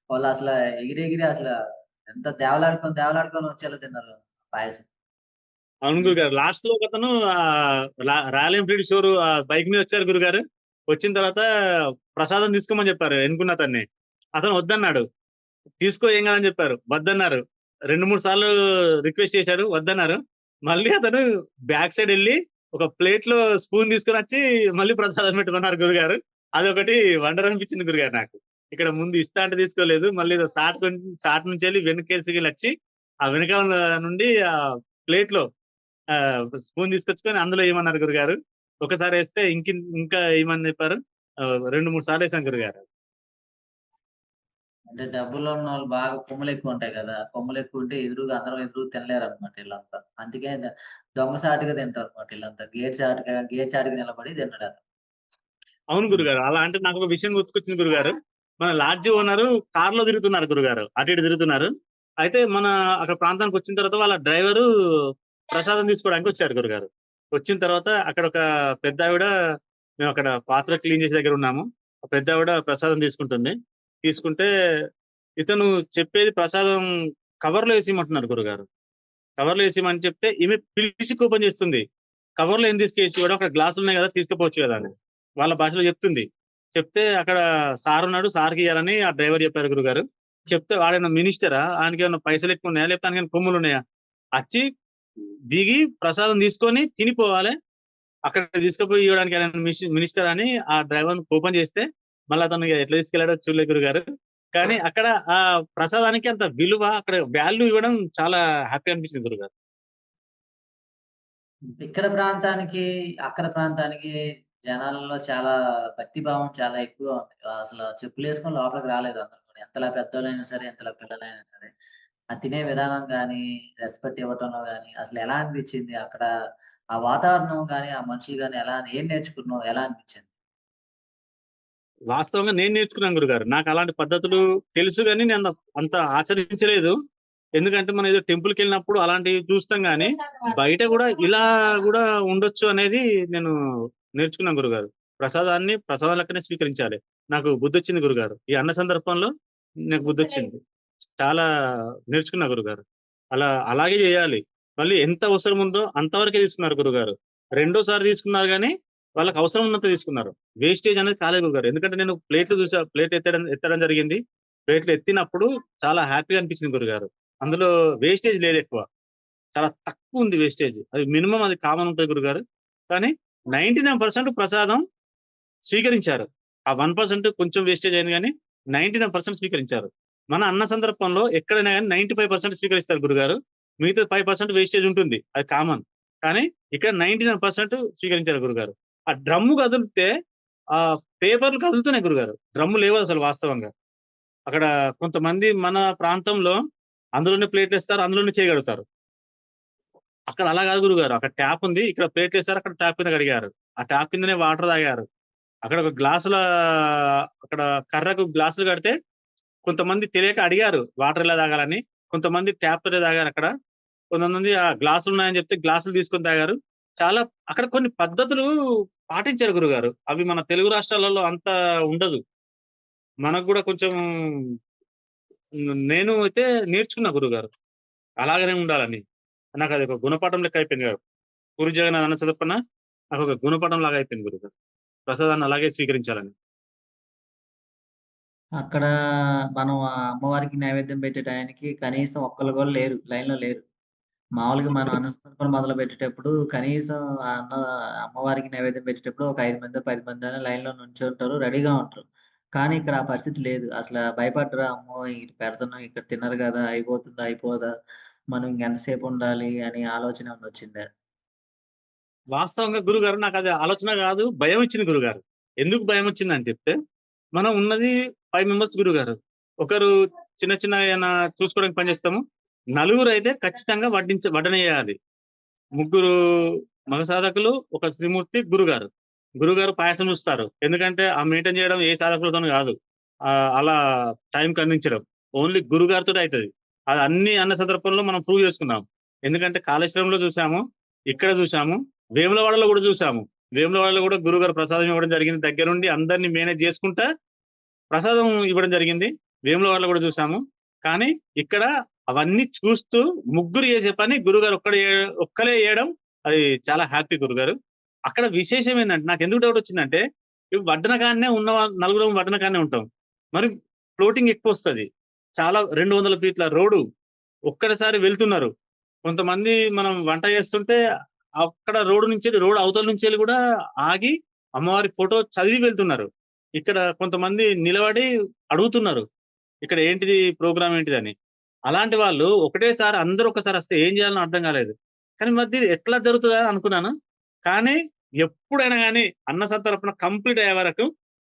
వాళ్ళసల ఎగిరెగిరి ఎంత దేవలాడుకొని వచ్చేలా తిన్నారు పాయసం. అవును గురుగారు. లాస్ట్‌లో ఒకతను రాయల్ ఎన్‌ఫీల్డ్ షోరూ బైక్ మీద వచ్చారు గురుగారు. వచ్చిన తర్వాత ప్రసాదం తీసుకోమని చెప్పారు ఎనుకున్న అతన్ని. అతను వద్దన్నాడు. తీసుకో ఏం కాదని చెప్పారు. వద్దన్నారు. 2, 3 సార్లు రిక్వెస్ట్ చేశాడు. వద్దన్నారు. మళ్ళీ అతను బ్యాక్ సైడ్ ఎళ్లి ఒక ప్లేట్‌లో స్పూన్ తీసుకొనొచ్చి మళ్ళీ ప్రసాదం పెట్టుకున్నారు గురుగారు. అదొకటి వండర్ అనిపించింది గురుగారు నాకు. ఇక్కడ ముందు ఇస్తా అంటే తీసుకోలేదు. మళ్ళీ ఏదో సాట్ నుంచెళ్ళి వెనకేసుకెళ్ళొచ్చి ఆ వెనకాల నుండి ప్లేట్‌లో స్పూన్ తీసుకొచ్చుకొని అందులో ఎయమన్నారు గురుగారు. ఒకసారేస్తే ఇంకా ఎయమని చెప్పారు. 2, 3 సార్లేసాను గురుగారు. అంటే డబ్బులున్నోళ్ళు బాగా కొమ్ములెక్కువుంటాయి గదా! కొమ్ములెక్కువుంటే అందరం ఎదురుగా తినలేరనమాట ఈళ్ళంతా. అందుకే దొంగసాటుగా తింటారనమాట ఈళ్ళంతా. గేట్ చాటుగా నిలబడి తిన్నాడతను. అవును హ్మ్. గురుగారు. అలా అంటే నాకొక విషయం గుర్తుకొచ్చింది గురుగారు. మన లాడ్జి ఓనరు కార్‌లో తిరుగుతున్నారు గురుగారు. అటు ఇటు తిరుగుతున్నారు. అయితే అక్కడ ప్రాంతానికొచ్చిన తర్వాత వాళ్ళ డ్రైవరు ప్రసాదం తీసుకోవడానికి వచ్చారు గురుగారు. వచ్చిన తర్వాత అక్కడొక పెద్దావిడ మేమక్కడ పాత్ర క్లీన్ చేసే దగ్గరున్నాము. ఆ పెద్దావిడ ప్రసాదం తీసుకుంటుంది. తీసుకుంటే ఇతను చెప్పేది ప్రసాదం కవర్‌లో ఏసియమంటున్నారు గురుగారు. కవర్‌లో ఏసియమని చెప్తే ఈమె పిలిచి కోపం చేస్తుంది. కవర్‌లో ఏం తీసుకేసి ఇవ్వడం అక్కడ గ్లాసులున్నాయి గదా! తీసుకుపోవచ్చు గదా! అని. వాళ్ళ భాషలో చెప్తుంది. చెప్తే అక్కడ సారున్నాడు. సార్‌కియ్యాలని ఆ డ్రైవర్ చెప్పారు గురుగారు. చెప్తే వాడేమన్నా మినిస్టరా? ఆయనకేమన్నా పైసలెక్కువున్నాయా? లేకపోతే ఆయనకేమన్నా కొమ్ములున్నాయా? అచ్చి దిగి ప్రసాదం తీసుకొని తినిపోవాలె. అక్కడ తీసుకుపోయి ఇవ్వడానికి ఆయన మినిస్టరా అని ఆ డ్రైవర్‌ని కోపం చేస్తే, మళ్ళా అతను ఎట్లా తీసుకెళ్ళాడో చూడలే గురుగారు. కానీ అక్కడ ఆ ప్రసాదానికి అంత విలువ అక్కడ వాల్యూ ఇవ్వడం చాలా హ్యాపీ అనిపించింది గురుగారు. ఇక్కడ ప్రాంతానికి, అక్కడ ప్రాంతానికి జనాలలో చాలా భక్తిభావం చాలా ఎక్కువగా ఉంది. అసలు చెప్పులేసుకొని లోపలికి రాలేదు అందరూ కూడా. ఎంతలా పెద్దోళ్ళైనా సరే, ఎంతలా పిల్లలైనా సరే. ఆ తినే విధానం గానీ, రెస్పెక్ట్ ఇవ్వటంలో గానీ, అసలెలా అనిపిచ్చింది? అక్కడ ఆ వాతావరణం గానీ, ఆ మనుషులు గానీ ఏం నేర్చుకున్నావు? ఎలా అనిపిచ్చింది? వాస్తవంగా నేను నేర్చుకున్నాను గురుగారు. నాకు అలాంటి పద్ధతులు తెలుసు గాని నేను అంత ఆచరించలేదు. ఎందుకంటే మనం ఏదో టెంపుల్‌కెళ్ళినప్పుడు అలాంటివి చూస్తాం గానీ, బయట గూడా ఇలా గూడా ఉండొచ్చు అనేది నేను నేర్చుకున్నాను గురుగారు. ప్రసాదాన్ని ప్రసాదం లెక్కనే స్వీకరించాలి. నాకు బుద్ధొచ్చింది గురుగారు. ఈ అన్న సందర్భంలో నాకు బుద్ధొచ్చింది. చాలా నేర్చుకున్నా గురుగారు. అలాగే జేయాలి. మళ్ళీ ఎంత అవసరం ఉందో అంతవరకే తీసుకున్నారు గురుగారు. రెండోసారి తీసుకున్నారు గానీ, వాళ్ళకి అవసరం ఉన్నంత తీసుకున్నారు. వేస్టేజ్ అనేది కాలేదు గురుగారు. ఎందుకంటే నేను ప్లేట్లు చూసా. ప్లేట్ ఎత్తడం జరిగింది. ప్లేట్లు ఎత్తినప్పుడు చాలా హ్యాపీగా అనిపించింది గురుగారు. అందులో వేస్టేజ్ లేదెక్కువ. చాలా తక్కువుంది వేస్టేజ్. అది మినిమమ్ అది కామన్ ఉంటది గురుగారు. కానీ 99% ప్రసాదం స్వీకరించారు. ఆ 1% కొంచెం వేస్టేజ్ అయింది గానీ 99% స్వీకరించారు. మన అన్న సందర్భంలో ఎక్కడైనా గాని 95% స్వీకరిస్తారు గురుగారు. మిగతా 5% వేస్టేజ్ ఉంటుంది. అది కామన్. కానీ ఇక్కడ 99% స్వీకరించారు గురుగారు. ఆ డ్రమ్ము కదిలితే పేపర్‌లు కదులుతున్నాయి గురుగారు. డ్రమ్ము లేవసలు వాస్తవంగా. అక్కడ కొంతమంది మన ప్రాంతంలో అందులోనే ప్లేట్‌లేస్తారు. అందులోనే చేయగలుగుతారు. అక్కడ అలా గాదు గురుగారు. అక్కడ ట్యాప్ ఉంది. ఇక్కడ ప్లేట్‌లేసారు. అక్కడ ట్యాప్ కింద కడిగారు. ఆ ట్యాప్ కిందనే వాటర్ తాగారు. అక్కడ ఒక అక్కడ కర్రకు గ్లాసులు కడితే కొంతమంది తెలియక అడిగారు వాటర్ ఎలా తాగాలని. కొంతమంది ట్యాప్‌తోనే తాగారక్కడ. కొంతమంది ఆ గ్లాసులున్నాయని చెప్తే గ్లాసులు తీసుకొని తాగారు. చాలా అక్కడ కొన్ని పద్ధతులు పాటించారు గురుగారు. అవి మన తెలుగు రాష్ట్రాలలో అంత ఉండదు. మనకు గూడా కొంచెం నేను అయితే నేర్చుకున్నా గురుగారు. అలాగనే ఉండాలని. నాకది ఒక గుణపాఠం లెక్క అయిపోయింది కదా! పూరి జగన్నాథ్ అన్న చదవకపోయినా నాకొక గుణపాఠం లాగా అయిపోయింది గురుగారు. ప్రసాదాన్ని అలాగే స్వీకరించాలని. అక్కడ మనం ఆ అమ్మవారికి నైవేద్యం పెట్టే టయానికి కనీసం ఒక్కళ్ళు గూడా లేరు. లైన్‌లో లేరు. మామూలుగా మనం అన్నసమర్పణ మొదలుపెట్టేటప్పుడు కనీసం ఆ అమ్మవారికి నైవేద్యం పెట్టేటప్పుడు ఒక 5 మందో, 10 మందైనా లైన్‌లో నుంచుంటారు. రెడీగా ఉంటారు. కానీ ఇక్కడ ఆ పరిస్థితి లేదు. అసల భయపడ్డరా? అమ్మో! ఇది పెడుతున్నాం ఇక్కడ తినరు గదా! అయిపోతుందా? అయిపోదా? మనం ఇంకెంతసేపు ఉండాలి అని ఆలోచన ఏమన్నా వచ్చిందా? వాస్తవంగా గురుగారు నాకది ఆలోచన గాదు. భయమొచ్చింది గురుగారు. ఎందుకు భయమొచ్చిందని చెప్తే, మనం ఉన్నది 5 మెంబర్స్ గురుగారు. ఒకరు చిన్న చిన్న ఏమన్నా చూసుకోవడానికి పని చేస్తాము. నలుగురైతే ఖచ్చితంగా వడ్డనేయాలి. ముగ్గురు మగ సాధకులు, ఒక శ్రీమూర్తి, గురుగారు. గురుగారు పాయసం ఇస్తారు. ఎందుకంటే, ఆ మెయింటైన్ చేయడం ఏ సాధకులతోని గాదు. అలా టైంకి అందించడం. ఓన్లీ గురుగారితోటే అయితది. అది అన్ని అన్న సందర్భంలో మనం ప్రూవ్ చేసుకున్నాం. ఎందుకంటే, కాళేశ్వరంలో చూసాము, ఇక్కడ చూసాము, వేములవాడలో గూడా చూసాము. వేములవాడలో గూడా గురుగారు ప్రసాదం ఇవ్వడం జరిగింది. దగ్గరుండి అందరిని మేనేజ్ చేసుకుంటా ప్రసాదం ఇవ్వడం జరిగింది. వేములవాడలో గూడా చూసాము. కానీ ఇక్కడ అవన్నీ చూస్తూ ముగ్గురు చేసే పని గురుగారు ఒక్కలే చేయడం అది చాలా హ్యాపీ గురుగారు. అక్కడ విశేషం ఏందంటే నాకెందుకు డౌటొచ్చిందంటే, వడ్డన కాడనే నలుగురం వడ్డన కాడనే ఉంటాం. మరి ఫ్లోటింగ్ ఎక్కువొస్తది. చాలా 200 ఫీట్ల రోడ్డు. ఒక్కటేసారి వెళ్తున్నారు. కొంతమంది మనం వంట చేస్తుంటే అక్కడ రోడ్ అవతల నుంచెల్లి గూడా ఆగి అమ్మవారి ఫోటో చదివి వెళ్తున్నారు. ఇక్కడ కొంతమంది నిలబడి అడుగుతున్నారు. ఇక్కడ ఏంటిది ప్రోగ్రామ్ ఏంటిదని. అలాంటి వాళ్ళు ఒకటేసారి అందరూ ఒక్కసారొస్తే ఏం జేయాలనో అర్థం గాలేదు. కానీ మధ్య ఇది ఎట్లా జరుగుతదా అనుకున్నాను. కానీ ఎప్పుడైనా గాని అన్న సంతర్పణ కంప్లీట్ అయ్యే వరకు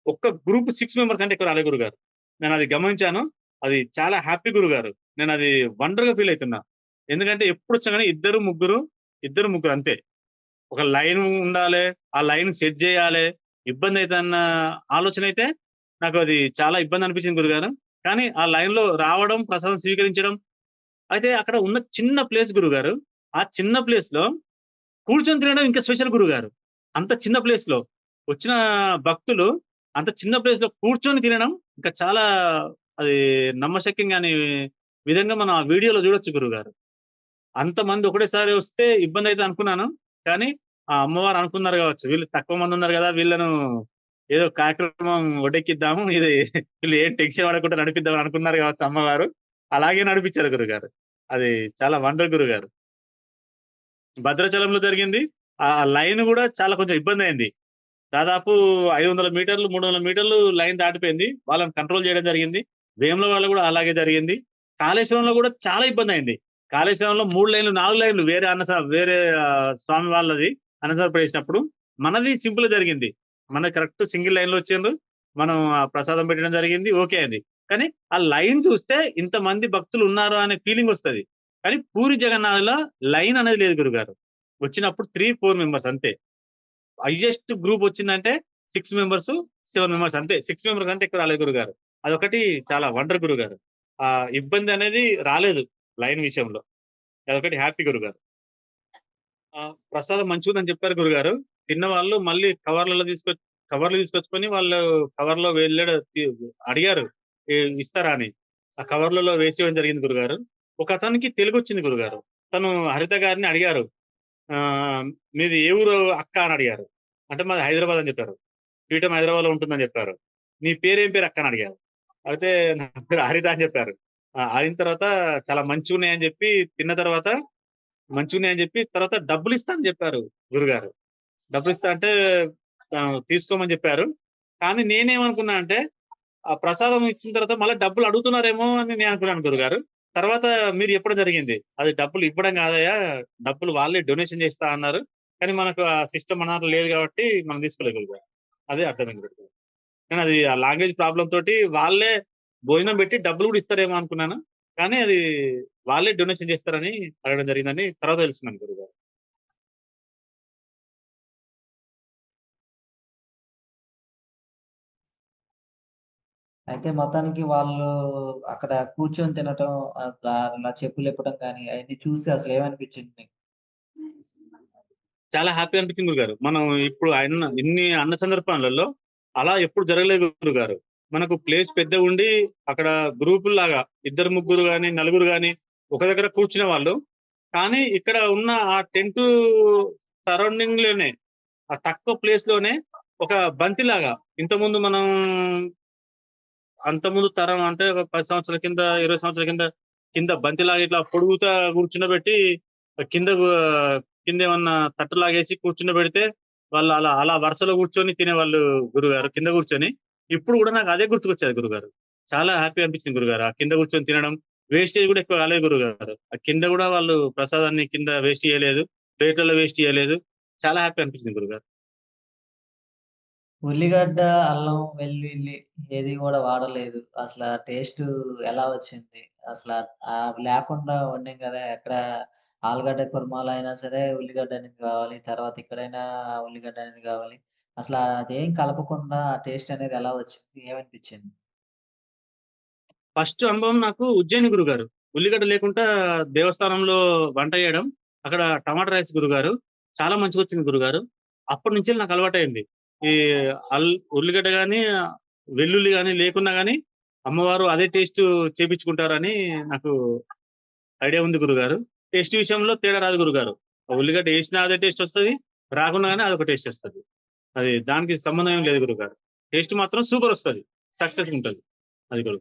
ఒక్క గ్రూప్ 6 మెంబర్ కంటే ఎక్కువ రాలే గురుగారు. నేనది గమనించాను. అది చాలా హ్యాపీ గురుగారు. నేనది వండర్‌గా ఫీల్ అయితున్నా. ఎందుకంటే ఎప్పుడొచ్చినా గాని ఇద్దరు ముగ్గురు అంతే. ఒక లైన్ ఉండాలే. ఆ లైన్ సెట్ జేయాలే. ఇబ్బందయితదన్న ఆలోచనైతే నాకు అది చాలా ఇబ్బందనిపించింది గురుగారు. కానీ ఆ లైన్‌లో రావడం, ప్రసాదం స్వీకరించడం అయితే అక్కడ ఉన్న చిన్న ప్లేస్ గురుగారు. ఆ చిన్న ప్లేస్‌లో కూర్చొని తినడం ఇంకా స్పెషల్ గురుగారు. అంత చిన్న ప్లేస్‌లో వచ్చిన భక్తులు అంత చిన్న ప్లేస్‌లో కూర్చొని తినడం ఇంకా చాలా అది నమ్మశక్యం గాని విధంగా మనం ఆ వీడియోలో చూడొచ్చు గురుగారు. అంతమంది ఒకటేసారి వస్తే ఇబ్బందయితది అనుకున్నాను. కానీ ఆ అమ్మవారు అనుకున్నారు గావచ్చు. వీళ్ళు తక్కువ మందున్నారు గదా! వీళ్ళను ఏదో కార్యక్రమం ఒడ్డెక్కిద్దాము. వీళ్ళు ఏం టెన్షన్ పడకుండా నడిపిద్దాం అనుకున్నారు గావచ్చు అమ్మవారు. అలాగే నడిపిచ్చారు గురుగారు. అది చాలా వండర్ గురుగారు. భద్రాచలంలో జరిగింది. ఆ లైన్ గూడా చాలా కొంచెం ఇబ్బందయింది. దాదాపు 500 మీటర్లు, 300 మీటర్లు లైన్ దాటిపోయింది. వాళ్ళని కంట్రోల్ చేయడం జరిగింది. వేములవాడలో గూడా అలాగే జరిగింది. కాళేశ్వరంలో గూడా చాలా ఇబ్బందయింది. కాళేశ్వరంలో 3 లైన్‌లు, 4 లైన్‌లు వేరే స్వామి వాళ్ళది అన్నసమర్పణ చేసినప్పుడు మనది సింపుల్ జరిగింది. మన కరెక్ట్ సింగిల్ లైన్ లో వచ్చిండ్రు. మనం ఆ ప్రసాదం పెట్టడం జరిగింది. ఓకే అది. కానీ ఆ లైన్ చూస్తే ఇంతమంది భక్తులు ఉన్నారు అనే ఫీలింగ్ వస్తది. కానీ పూరి జగన్నాథ్‌లో లైన్ అనేది లేదు గురుగారు. వచ్చినప్పుడు 3, 4 మెంబర్స్ అంతే. హైయెస్ట్ గ్రూప్ వచ్చిందంటే 6 మెంబర్స్, 7 మెంబర్స్ అంతే. 6 మెంబర్స్ కంటే ఎక్కువ రాలేదు గురుగారు. అదొకటి చాలా వండర్ గురుగారు. ఇబ్బంది అనేది రాలేదు లైన్ విషయంలో. అదొకటి హ్యాపీ గురుగారు. ప్రసాదం మంచిగుందని చెప్పారు గురుగారు. తిన్న వాళ్ళు మళ్ళీ కవర్లు తీసుకొచ్చుకొని వాళ్ళు కవర్‌లో అడిగారు. ఇస్తారా అని. ఆ కవర్లలో వేసేయడం జరిగింది గురుగారు. ఒకతనికి తెలుగొచ్చింది గురుగారు. తను హరిత గారిని అడిగారు. మీది ఏ ఊరు అక్క అని అడిగారు. అంటే మాది హైదరాబాద్ అని చెప్పారు. పీఠం హైదరాబాద్‌లో ఉంటుందని చెప్పారు. నీ పేరేం పేరు అక్క అని అడిగారు. అయితే నా పేరు హరిత అని చెప్పారు. అయిన తర్వాత చాలా మంచిగున్నాయని చెప్పి తిన్న తర్వాత మంచిగున్నాయని చెప్పి తర్వాత డబ్బులిస్తా అని చెప్పారు గురుగారు. డబ్బులిస్తా అంటే తీసుకోమని చెప్పారు. కానీ నేనేమనుకున్నా అంటే, ఆ ప్రసాదం ఇచ్చిన తర్వాత మళ్ళా డబ్బులు అడుగుతున్నారేమో అని నేను అనుకున్నాను గురుగారు. తర్వాత మీరు చెప్పడం జరిగింది. అది డబ్బులు ఇవ్వడం కాదయ్యా, డబ్బులు వాళ్ళే డొనేషన్ చేస్తా అన్నారు. కానీ మనకు ఆ సిస్టమ్ మన దాంట్లో లేదు కాబట్టి మనం తీసుకోలేదు గురుగారు. అదే అర్థమైంది గురుగారు. కానీ అది ఆ లాంగ్వేజ్ ప్రాబ్లమ్ తోటి వాళ్ళే భోజనం పెట్టి డబ్బులు కూడా ఇస్తారేమో అనుకున్నాను. కానీ అది వాళ్ళే డొనేషన్ చేస్తారని అడగడం జరిగిందని తర్వాత తెలుసుకున్నాను గురుగారు. అయితే మొత్తానికి వాళ్ళు అక్కడ కూర్చొని తినటం, అలా చెప్పులిప్పటం గాని అయన్నీ చూసి అసలు ఏమనిపించింది నీకు? చాలా హ్యాపీ అనిపించింది గురుగారు. మనం ఇప్పుడు ఇన్ని అన్న సందర్భాలలో అలా ఎప్పుడు జరగలేదు గురుగారు. మనకు ప్లేస్ పెద్దగుండి అక్కడ గ్రూపుల్లాగా ఇద్దరు, ముగ్గురు గాని, నలుగురు గాని ఒక దగ్గర కూర్చునే వాళ్ళు. కానీ ఇక్కడ ఉన్న ఆ టెంటు సరౌండింగ్ లోనే ఆ తక్కువ ప్లేస్ లోనే ఒక బంతిలాగా ఇంతకుముందు మనం అంతకుముందు తరం అంటే ఒక 10 సంవత్సరాల కింద, 20 సంవత్సరాల కింద బంతిలాగా ఇట్లా పొడుగుతా కూర్చుండబెట్టి కింద కిందేమన్నా తట్టులాగేసి కూర్చుండబెడితే వాళ్ళు అలా అలా వరుసలో కూర్చొని తినేవాళ్ళు గురుగారు కింద కూర్చొని. ఇప్పుడు కూడా నాకు అదే గుర్తుకొచ్చేది గురుగారు. చాలా హ్యాపీ అనిపించింది గురుగారు. ఆ కింద కూర్చొని తినడం. వేస్టేజ్ కూడా ఎక్కువ కాలేదు గురుగారు. ఆ కింద కూడా వాళ్ళు ప్రసాదాన్ని కింద వేస్ట్ చేయలేదు. ప్లేట్లలో వేస్ట్ చేయలేదు. చాలా హ్యాపీ అనిపించింది గురుగారు. ఉల్లిగడ్డ, అల్లం, వెల్లుల్లి ఏది కూడా వాడలేదు. అసల టేస్ట్ ఎలా వచ్చింది? అసల లేకుండా వండాం కదా! ఎక్కడ ఆలుగడ్డ కుర్మాలో అయినా సరే ఉల్లిగడ్డ అనేది కావాలి. తర్వాత ఇక్కడైనా ఉల్లిగడ్డ అనేది కావాలి. అసల అదేం కలపకుండా ఆ టేస్ట్ అనేది ఎలా వచ్చింది? ఏమనిపించింది? ఫస్ట్ అనుభవం నాకు ఉజ్జయిని గురుగారు. ఉల్లిగడ్డ లేకుండా దేవస్థానంలో వంట చేయడం. అక్కడ టమాటా రైస్ గురుగారు. చాలా మంచిగొచ్చింది గురుగారు. అప్పటినుంచి నాకు అలవాటయింది. ఈ ఉల్లిగడ్డ గాని, వెల్లుల్లి గాని లేకున్నా గాని అమ్మవారు అదే టేస్ట్ చేపించుకుంటారని నాకు ఐడియా ఉంది గురుగారు. టేస్ట్ విషయంలో తేడా రాదు గురుగారు. ఉల్లిగడ్డ ఏసినా అదే టేస్ట్ వస్తది. రాకున్నా గాని అదొక టేస్ట్ వస్తది. అది దానికి సంబంధం ఏం లేదు గురుగారు. టేస్ట్ మాత్రం సూపర్ వస్తది. సక్సెస్ ఉంటది. అది గురు.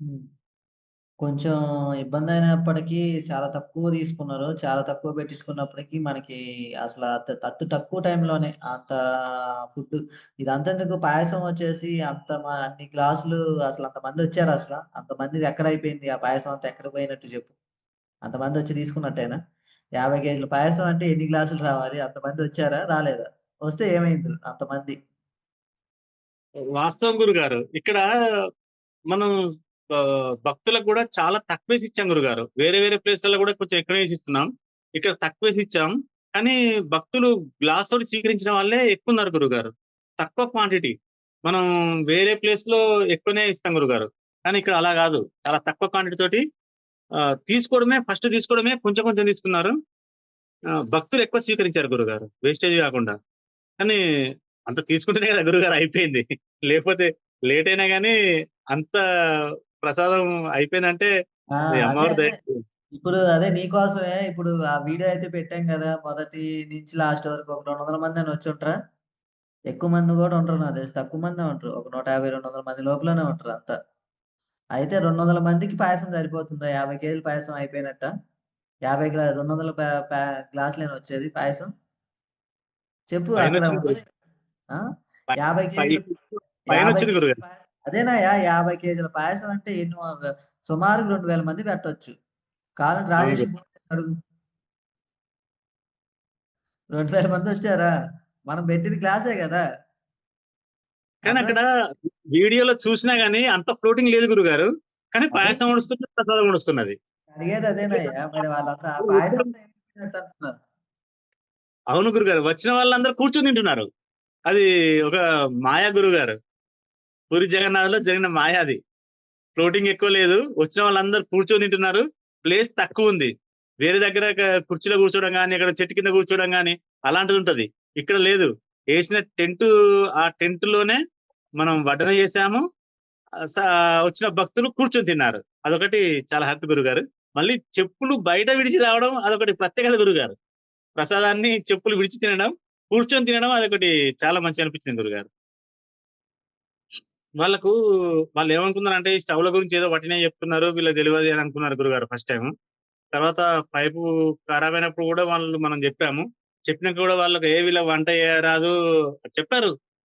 హ్మ్. కొంచెం ఇబ్బందయినప్పటికీ చాలా తక్కువ తీసుకున్నారు. చాలా తక్కువ పెట్టించుకున్నప్పటికీ మనకి అసల అతి తక్కువ టైంలోనే అంత ఫుడ్డు ఇదంతెందుకు పాయసం వచ్చేసి అన్ని గ్లాసులు అసలు అంతమందొచ్చారసల? అంతమందిది ఎక్కడైపోయింది? ఆ పాయసం అంతా ఎక్కడికి పోయినట్టు చెప్పు? అంతమందొచ్చి తీసుకున్నట్టేనా? 50 కేజీల పాయసం అంటే ఎన్ని గ్లాసులు రావాలి? అంతమందొచ్చారా? రాలేదా? వస్తే ఏమైంది అంతమంది? వాస్తవం గురుగారు. ఇక్కడ మనం భక్తులకు గూడా చాలా తక్కువేసి ఇచ్చాం గురుగారు. వేరే వేరే ప్లేస్‌లలో గూడా కొంచెం ఎక్కువనే ఇస్తున్నాం. ఇక్కడ తక్కువేసి ఇచ్చాం. కానీ భక్తులు గ్లాస్‌తోటి స్వీకరించిన వాళ్ళే ఎక్కువున్నారు గురుగారు. తక్కువ క్వాంటిటీ. మనం వేరే ప్లేస్‌లో ఎక్కువనే ఇస్తాం గురుగారు. కానీ ఇక్కడ అలా గాదు. చాలా తక్కువ క్వాంటిటీ తోటి ఫస్ట్ తీసుకోవడమే కొంచెం కొంచెం తీసుకున్నారు. భక్తులు ఎక్కువ స్వీకరించారు గురుగారు. వేస్టేజ్ గాకుండా. కానీ అంత తీసుకుంటేనే కదా గురుగారు అయిపోయింది. లేకపోతే లేట్ అయినా గాని అంత ప్రసాదం అయిపోయిందంటే ఆ! అది అదే. అమ్మవారి అదే. దయ. అదే నీకోసమే ఇప్పుడు ఆ వీడియో అయితే పెట్టాం గదా! మొదటి నుంచి లాస్ట్ వరకు ఒక 200 మందైనా వచ్చుంటరా? ఎక్కువ మంది గూడా ఉండరు నాకు తెలిసి. తక్కువ మందే ఉంటారు. ఒక 150, 200 మంది లోపలనే ఉంటారు అంతా. అయితే 200 మందికి పాయసం సరిపోతుందా? 50 కేజీల పాయసం అయిపోయినట్టా? 200 గ్లాసులేనా వచ్చేది పాయసం? చెప్పు అక్కడ పైనొచ్చింది ఉన్నది. ఆ! పై 50 పై కేజీలు 50 పైనొచ్చింది కేజీల గురుగారు. పాయసం అదేనయ్యా 50 కేజీల పాయసం అంటే సుమారుగా 2000 మంది పెట్టొచ్చు. కావాలంటే అవును రాజేష్‌కి గురు. ఫోన్ చేసి అడుగు. 2000 మంది వచ్చారా? మనం పెట్టింది క్లాసే గదా! కానీ అక్కడ అర్థమైందా? వీడియోలో చూసినా గాని అంత ఫ్లోటింగ్ లేదు గురుగారు. కానీ అదే పాయసం ఒడుస్తుంది, ప్రసాదం ఒడుస్తున్నది. అడిగేది అదేనయ్యా. మరి వాళ్ళంతా ఆ పాయసం అంతా ఏమైపోయినట్టు అంటున్నారు. అవును గురుగారు. వచ్చిన వాళ్ళందరూ కూర్చొని తింటున్నారు. అది ఒక మాయ గురుగారు. పూరి జగన్నాథ్‌లో జరిగిన మాయ అది. ఫ్లోటింగ్ ఎక్కువ లేదు. వచ్చిన వాళ్ళందరూ కూర్చొని తింటున్నారు. ప్లేస్ తక్కువుంది. వేరే దగ్గర కుర్చీలో కూర్చోవడం గాని, అక్కడ చెట్టు కింద కూర్చోవడం గాని అలాంటిదుంటది. ఇక్కడ లేదు. ఏసిన టెంటు ఆ టెంట్‌లోనే మనం వడ్డన చేసాము. స వచ్చిన భక్తులు కూర్చొని తిన్నారు. అదొకటి చాలా హ్యాపీ గురుగారు. మళ్ళీ చెప్పులు బయట విడిచి రావడం అదొకటి ప్రత్యేకత గురుగారు. ప్రసాదాన్ని చెప్పులు విడిచి తినడం, కూర్చొని తినడం అదొకటి చాలా మంచిగా అనిపించింది గురుగారు. వాళ్ళకు వాళ్ళేమనుకున్నారంటే ఈ స్టవ్‌ల గురించి ఏదో వట్టినే చెప్తున్నారు. వీళ్ళకి తెలవది అని అనుకున్నారు గురుగారు ఫస్ట్ టైము. తర్వాత పైపు ఖరాబయినప్పుడు గూడా మనం జెప్పాము. చెప్పినంక గూడా వాళ్ళకి వీళ్ళకి వంట చేయరాదు చెప్పారు.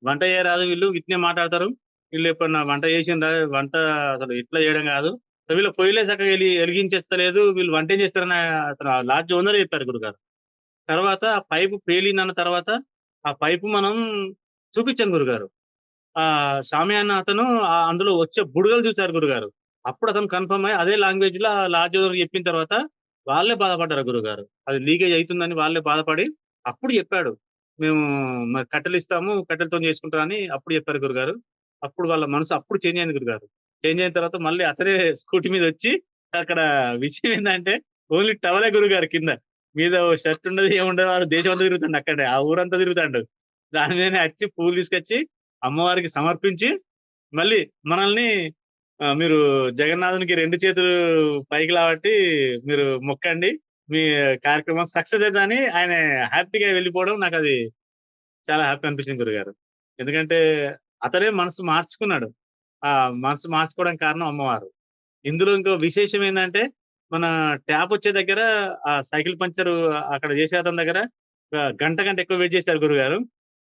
వంట చేయరాదు వీళ్ళు ఇట్నే మాట్లాడతారు. వీళ్ళు ఎప్పుడన్నా వంట చేసిండ్రా? వంట అసలు ఇట్లా చేయడం గాదు. వీళ్ళ పొయ్యిలే సక్కగా ఎలిగించేస్తలేదు. వీళ్ళు వంటేం చేస్తారని అతను ఆ లాడ్జ్ ఓనరే చెప్పారు గురుగారు. తర్వాత ఆ పైపు పేలిందన్న తర్వాత ఆ పైపు మనం చూపిచ్చాం గురుగారు. షామియానా అతను అందులో వచ్చే బుడగలు చూసారు గురుగారు. అప్పుడు అతను కన్ఫర్మ్ అయ్యి అదే లాంగ్వేజ్‌లో ఆ లాడ్జ్ ఓనర్‌కి చెప్పిన తర్వాత వాళ్ళే బాధపడ్డారు గురుగారు. అది లీకేజ్ అయితుందని వాళ్ళే బాధపడి అప్పుడు చెప్పాడు. మేము మరి కట్టెలిస్తాము. కట్టెలతోని చేసుకుంటాం అని అప్పుడు చెప్పారు గురుగారు. అప్పుడు వాళ్ళ మనసు అప్పుడు చేంజ్ అయింది గురుగారు. చేంజ్ అయిన తర్వాత మళ్ళీ అతనే స్కూటీ మీదొచ్చి అక్కడ విషయం ఏందంటే ఓన్లీ టవలే గురుగారు కింద. మీద ఓ షర్ట్ ఉండదు, ఏముండదు. వాడు దేశమంతా తిరుగుతాండు అక్కడే. ఆ ఊరంతా తిరుగుతాండు. దాని మీదనే వచ్చి పూలు తీసుకొచ్చి అమ్మవారికి సమర్పించి, మళ్ళీ మనల్ని మీరు జగన్నాథునికి 2 చేతులు పైకి లాబట్టి మీరు మొక్కండి. మీ కార్యక్రమం సక్సెస్ అయితదని ఆయన హ్యాపీగా వెళ్ళిపోవడం నాకది చాలా హ్యాపీ అనిపించింది గురుగారు. ఎందుకంటే అతనే మనసు మార్చుకున్నాడు. ఆ మనసు మార్చుకోవడానికి కారణం అమ్మవారు. ఇందులో ఇంకో విశేషం ఏందంటే, మన ట్యాప్ వచ్చే దగ్గర ఆ సైకిల్ పంక్చరు అక్కడ చేసే అతని దగ్గర గంట కంటే ఎక్కువ వెయిట్ చేశారు గురుగారు.